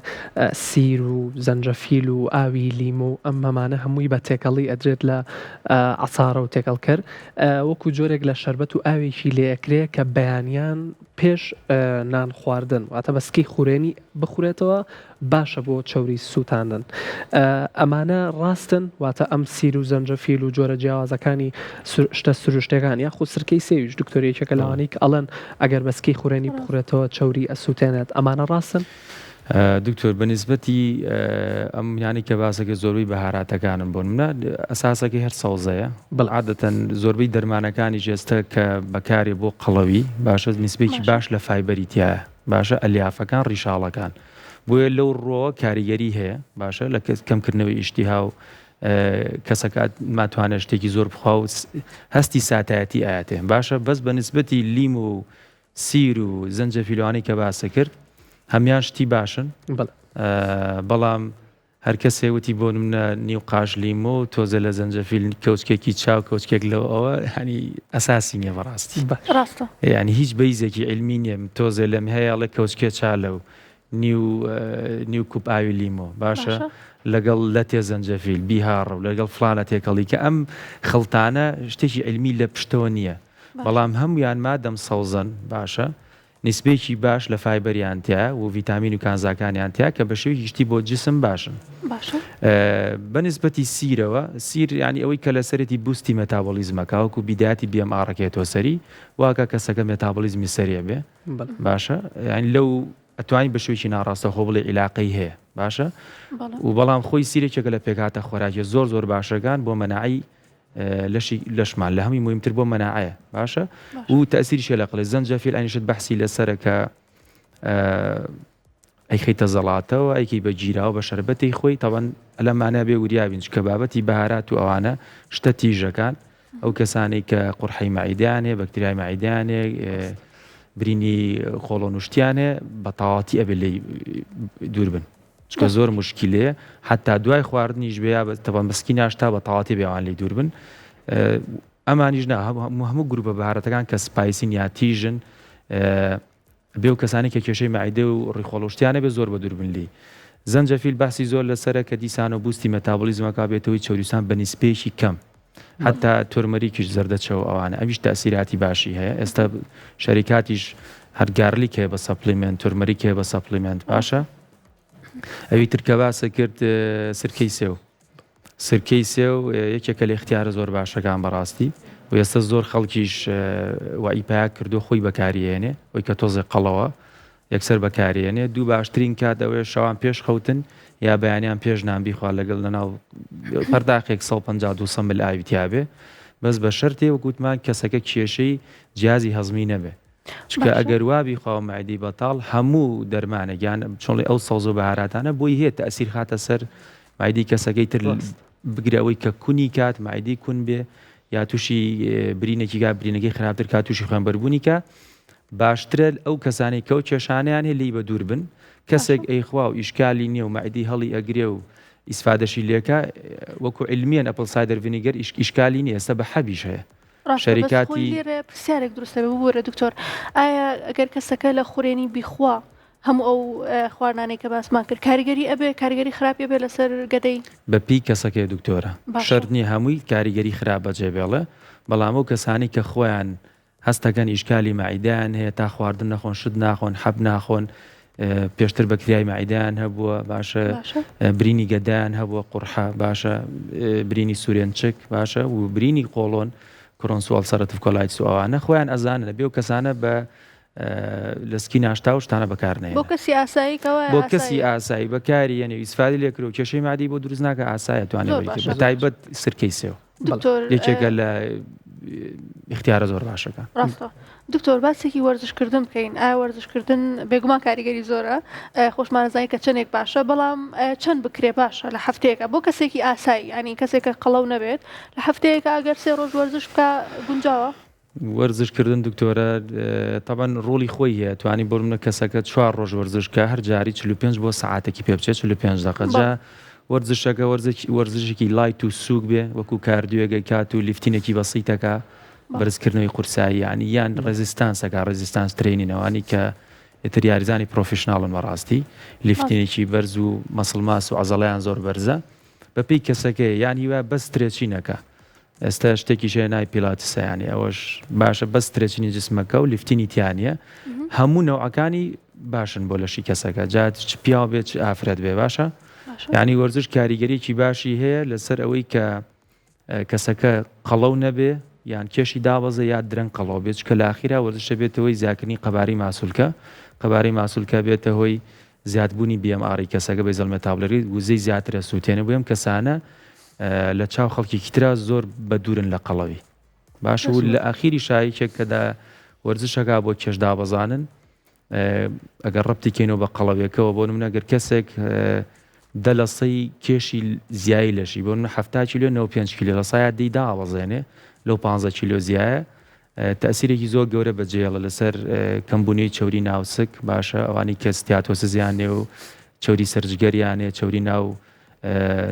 سیر و زەنجەفیل و ئاوی لیم و ئەم مەمانە هەمووی بە تێکەڵی ئەدرێت لە عەسارە و تێکەڵکەر وەکو جۆرێک لە شەربەت و ئاوێکی لێەکرێ کە بەیانیان پێش نان خواردن واتە بەسکی خوڕێنی بخورێتەوە باشە بۆ چۆری سووتاندن ئەمانە ڕاستن واتە ئەم سیر و زەنجەفیل و جۆرە جیاوازەکانی شتە سروشتەکان یاخود سرکەی سێویش دکتۆرێکێکە لەوانەی کە ئەڵەن ئەگەر بەسکی خوڕێنی بخورێتەوە چۆری ئەسووتێنێت ئەمانە ڕاستن دکتۆر بەنسبەتی ئەم یانی کە باسەکە زۆربەی بەهاراتەکانم بۆن منە ئەساسەکەی هەر سەوزەیە بەڵعادەتەن زۆربەی دەرمانەکانی ژێستە کە بەکارێ بۆ قەڵەوی باشە نسبێکی باش لە فایبەریتیایە باشە ئەلیافەکان ڕیشاڵەکان بۆیە لەو ڕۆ کاریگەری هەیە باشە لە کەمکردنەوەی ئیشتیها و کەسەکە ماتوانە شتێکی زۆر بخوا و هەستی ساتایەتی ئاەتێ باشە بەس بەنسبەتی لیم و سیر و زەنجەفیلوانی کە باسە کرد هەمیان شتی باشن بەڵام هەر کەسێ وتی بۆ منە نیو قاش لیمۆ و تۆزە لە زەنجەفیل کەوچکێکی چاو کەوچکێک لەو ئەوە هەنی ئەساسی نییە بەڕاستی ڕاستە یعنی هیچ بەیزێکی علمی نییە تۆزێ لەم هەیەڵێ کەوچکێ چالە و نیو کوب ئاوی لیمۆ باشە لەگەڵ لە تێ زەنجەفیل بیهاڕ و لەگەڵ فلانە تێکەڵی کە ئەم خەڵتانە شتێکی علمی لە پشتەوە نییە بەڵام هەمویان مادەم سەوزن باشە نسبێکی باش لە فایبەریانتیا و ڤیتامین و کانزاکانیانتیا کە بە شێوەیەکی گشتی بۆ جسم باشن بەنسبەتی سیرەوە سیر ینی ئەوەی کە لەسەرەتی بوستی مێتابۆلیزمەکە وەکو بیداتی بیەمئاڕەکێتەوە سەری واکە کەسەکە مێتابۆلیزمی سەریە بێ باشە ینی لەو ئەتوانی بە شێوەیەکی ناڕاستە خۆ بڵێ عیلاقەی هەیە باشە و بەڵام خۆی سیرێکێکە لە پێکاتە خۆراکی زۆر باشەکان بۆ مەناعی لەشمان لە هەمی مهمتر بۆ مەناعەیە باشە و تەسیریشە لە قڵێ زەنجەفیل ئەنیشت بەحسی لەسەرە کە ئەیخەیتە زەڵاتەوە ئەیکەی بە گیراوە بە شەربەتی خۆی تاوان لەمانە بێ وریابین کە بابەتی بەهارات و ئەوانە شتە تیژەکان ئەو کەسانەی کە قورحەی مەعیدانێ بەکتریای مەعیدانێ برینی خۆڵۆنوشتیانێ بە تەواوەتی ئەبێ لێی دوور بن چکە زۆر مشکلەیە حتا دوای خواردنیش بێ تەوان بەسکی ناشتا بە تەواوەتی بێوان لێی دوور بن ئەمانیش نا هەموو گروپە بەهارەتەکان کە سپایسین یا تیژن بێ و کەسانی کە کێشەی مەعیدە و ڕیخۆڵۆشتیانە بێ زۆر بە دوور بن لێی زەنجەفیل باسی زۆر لەسەرە کە دیسان و بوستی مەتابۆلیزمەکە بێتەوەی چۆریسان بە نیسبەیەکی کەم حتا تۆرمەریکیش زەردەچەوە ئەوانە ئەویش تەسیراتی باشی هەیە ئێستا شەریکاتیش هەر گارلیک هەیە بە سەپلیمنت تۆرمەریک هەیە بە سەپلیمنت باشە ئەوی ترکە باسە کرد سرکەی سێو یەکێکە لە اختیارە زۆر باشەکان بەڕاستی و ئێستا زۆر خەڵکیش وای پیا کردو خۆی بەکارهێنێ وەی کە تۆزێ قەڵەوە یەکسەر بەکارهێنێ دوو باشترین کات ئەوەیە شەوان پێش خەوتن یا بەیانیان پێش نانبیخوا لەگەڵ لەناو پەرداخێک 150 مل ئاویتیا بێ بەس بە شەرتێ وەگوتمان کەسەکە کێشەی جیازی هەزمی نەبێ چکە ئەگەر وابی خوا مەعیدەی بەتاڵ هەموو دەرمانێکیان چۆنڵی ئەو سەوز و بەهاراتانە بۆی هەیە تەئسیر خاتە سەر مەعیدەی کەسەکەی تر بگرەوەی کە کونی کات مەعیدەی کون بێ یا تووشی برینێکی کا برینەکەی خراپتر کات تووشی خوێنبەربوونی کە باشترە ئەو کەسانی کە و کێشانیان هەیە لی بە دوور بن کەسێک ئەیخوا و ئیشکالی نییە و مەعیدەی هەڵی ئەگرێ و ئیسفادەشی لێکە وەکو علمیان ئەپڵ سایدەر ڤینیگەر ئیشکالی نییە ئێستا بە حەبیش هەیە شەریکاتی پرسیارێک دروستە ببوورە دکتۆر ئایا ئەگەر کەسەکە لە خوڕێنی بیخوا هەموو ئەو خواردانەی کە باسمان کرد کاریگەری ئەبێ کاریگەری خراپی بێ لەسەر گەدەی بەپی کەسەکەی دکتۆرە شەرنی هەمووی کاریگەری خراپ بەجێبێڵە بەڵام ئەو کەسانی کە خۆیان هەستەکەن ئیشکالی مەعیدەیان هەیە تا خواردن نەخۆن شت ناخۆن حەب ناخۆن پێشتر بەکریای مەعیدەیان هەبووە باشە برینی گەدایان هەبووە قورحە باشە برینی سوورێنچک باشە و برینی قۆڵۆن کۆرۆنسوال سەرەتف کۆلایتس و ئەوانە خۆیان ئەزانن لەبێ و کەسانە بە لەسکی ناشتا و شتانە بەکارنێ بۆ کەسی ئاساییەوە بۆ کەسی ئاسایی بەکاری یعنی ئیسفادی لێکرد و کێشەی مادی بۆ دروست ناکە ئاسایە توانێت بە تایبەت سرکەی سێو یەکێکە لە اختیارە زۆر باشەکە ڕاستە دکتۆر باسێکی وەرزشکردن بکەین ئایا وەرزشکردن بێگومان کاریگەری زۆرە خۆشمانەزای کە چەندێک باشە بەڵام چەند بکرێ باشە لە هەفتەیەکە بۆ کەسێکی ئاسایی ینی کەسێکە قەڵەو نەبێت لە هەفتەیەکە ئەگەر 3 ڕۆژ وەرزش بکە گونجاوە وەرزشکردن دکتۆرە تەبەن ڕۆڵی خۆی هەیە توانی بۆ منە کەسەکە 4 ڕۆژ وەرزشکە هەر جاری 45 بۆ سەعاتێکی پێ بچێت 45 دقیقە وەرزشەکە وەرزشێکی لایت و سووک بێ وەکو کاردیۆگەی کات و لیفتینێکی بەسیتەکە بەرزکردنەوەی قورسایی ینی یان ڕێزیستانسەکە ڕێزیستانس ترێنینەوەی کە ئێتر یاریزانی پرۆفشناڵن بەڕاستی لیفتینێکی بەرز و مەسڵماس و عەزەڵەیان زۆر بەرزە بەپێی کەسەکە یان هیوا بەس ترێچینەکە ئێستا شتێکی شێ نای پیلاتسەیانی ئەوەش باشە بەس ترێچینی جسمەکە و لیفتینی تیانە هەموو نەوعەکانی باشن بۆ لەشی کەسەکە جات چ پیا بێت چ ئافرەت بێ باشە یعنی وەرزش کاریگەریکی باشی هەیە لەسەر ئەوەی کە کەسەکە قەڵەو نەبێ یان کێشی دابەزە یا درەنگ قەڵەو بێت کە لە ئاخیرا وەرزشە بێتەوەی زیادکردنی قەباری ماسوولکە بێتە هۆی زیادبوونی BMR کەسەکە بەیزەڵ مێتابلەری وزەی زیاترە سووتێنە بۆ ئەم کەسانە لە چاو خەڵکی ترا زۆر بە دوورن لە قەڵەوی باشە و لە ئاخیری شایکێک کەدا وەرزشەکە بۆ کێش دابەزانن ئەگەر ڕەبتیکەینەوە بە قەڵەوێکەوە بۆ نمونە گەر کەسێک دە لە سەی کێشی زیایی لەشی بۆ 7 کیلۆ 95 کیلۆ لە سایە دی داوەزێنێ لەو 15 کیلۆ زیایە تەسیرێکی زۆر گەورە بەجێڵە لەسەر کەمبوونی چوری ناوسک باشە ئەوانی کە ستیاتۆسە زیانێ و چوری سەرجگەریانێ چوری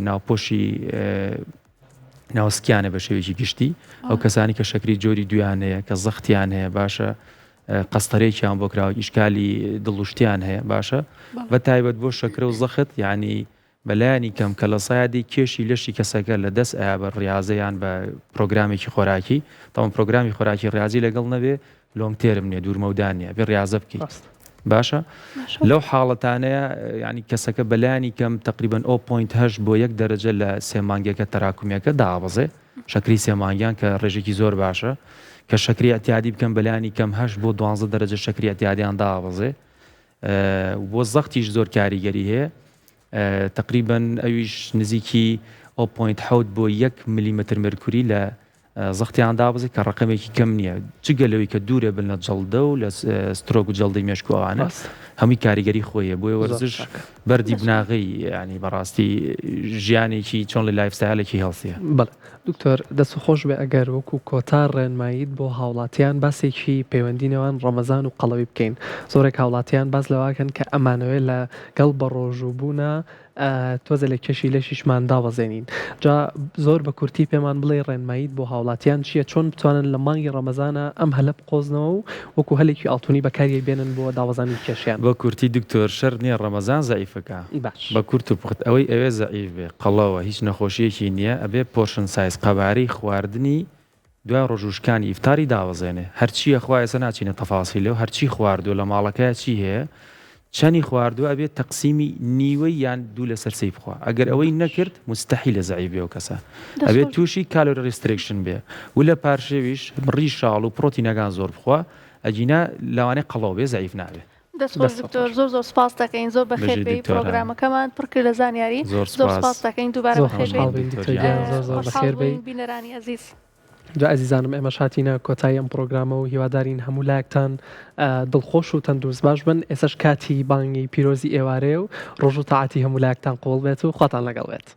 ناوپۆشی ناوسکیانە بە شێوێکی گشتی ئەو کەسانی کە شەکری جۆری دویانەیە کە زەختیان هەیە باشە قەستەرێکیان بۆ کراوە ئیشکالی دڵوشتیان هەیە باشە بە تایبەت بۆ شەکرە و زەخت یعنی بەلایانی کەم کە لە سایادی کێشی لەشی کەسەکە لە دەست ئایا بە ڕاضەیان بە پرۆگرامێکی خۆراکی تاوان پرۆگرامی خۆراکی ڕازی لەگەڵ نەبێ لۆنگ تێرم نیە دوورمەودانە بێ ڕاضە بکەیت باشە لەو حاڵەتانەیە ینی کەسەکە بەلایانی کەم تقریبن 0.8 بۆ 1 دەرەجە لە سێمانگەکە تەراکومیەکە دابەزێ شەکری سێمانگیان کە ڕێژێکی زۆر باشە کە شەکری ئەتیادی بکەم بەلایانی کەم 8 بۆ 12 دەرەجە شەکری ئەتیادیان دابەزێ بۆ زەختیش زۆر کاریگەری هەیە تقریبا ئەویش نزیکی 0.7 بۆ 1 ملیمتر مرکوری لە زەختیان دابزی کە ڕقمێکی کەم نییە جگەلەوەی کە دوورێ بن لە جەڵدە و لە سترۆک و جەڵدەی مێشکوانە هەمووی کاریگەری خۆیە بۆی وەرزش بەردی بناغی ینی بەڕاستی ژیانێکی چۆن لە لایفستایلێکی هەڵسیە. بەڵێ دکتۆر دەست خۆش بێ ئەگەر وەکو کۆتا ڕێنماییت بۆ هاوڵاتیان باسێکی پەیوەندینەوەن ڕەمەزان و قەڵەوی بکەین زۆرێک هاوڵاتیان باز لەواکەن کە ئەمانەوەی لە گەڵ بە ڕۆژوبوونە تۆزە لە کەشی لەشیشمان داوەزێنین جا زۆر بە کورتی پێمان بڵێ ڕێنماییت بۆ هاوڵاتیان چییە چۆن بتوانن لە مانگی ڕەمەزانە ئەم هەلە بقۆزنەوە و وەکو هەلێکی ئاڵتونی بەکاری بێنن بۆ داوەزانی کێشیان بە کورتی دکتۆر شەر نییە ڕەمەزان زەعیفەکە بە کورت و پخت ئەوەی ئەوێ زەعیف بێ قەڵەوە هیچ نەخۆشیەکی نییە ئەبێ پۆرشن سایز قەبارەی خواردنی دوای ڕۆژوشکانی ئیفتاری داوەزێنێ هەرچیە خوایەسە ناچینە تەفاسیلێ و هەرچی خواردو لە ماڵەکەی چی هەیە چەنی خواردووە ئەبێت تەقسیمی نیوەی یان دوو لە سەرسەی بخوا ئەگەر ئەوەی نەکرد مستەحیل لە زەعیف بێ و کەسە ئەبێت تووشی کالۆری ریستریکشن بێ و لە پارشێویش ڕی شاڵ و پرۆتینەکان زۆر بخوا ئەجینا لەوانەیە قەڵەو بێ زەعیف نابێ. دەستخۆش دکتۆر زۆر زۆر سپاس دەکەین زۆر بەخێر بێ پرۆگرامەکەمان پڕکرد لە زانیاری زۆر سپاس دەکەین دووبارە بەخێر بێ بینەرانی عەزیز. جا ئەزیزانم ئێمە شاتینە کۆتایی ئەم پرۆگرامە و هیوادارین هەموو لایەکتان دڵخۆش و تەندروست باش بن ئێسش کاتی بانگی پیرۆزی ئێوارێ و ڕۆژ و تاعاتی هەموو لایەکتان قۆڵ بێت و خواتان لەگەڵ بێت.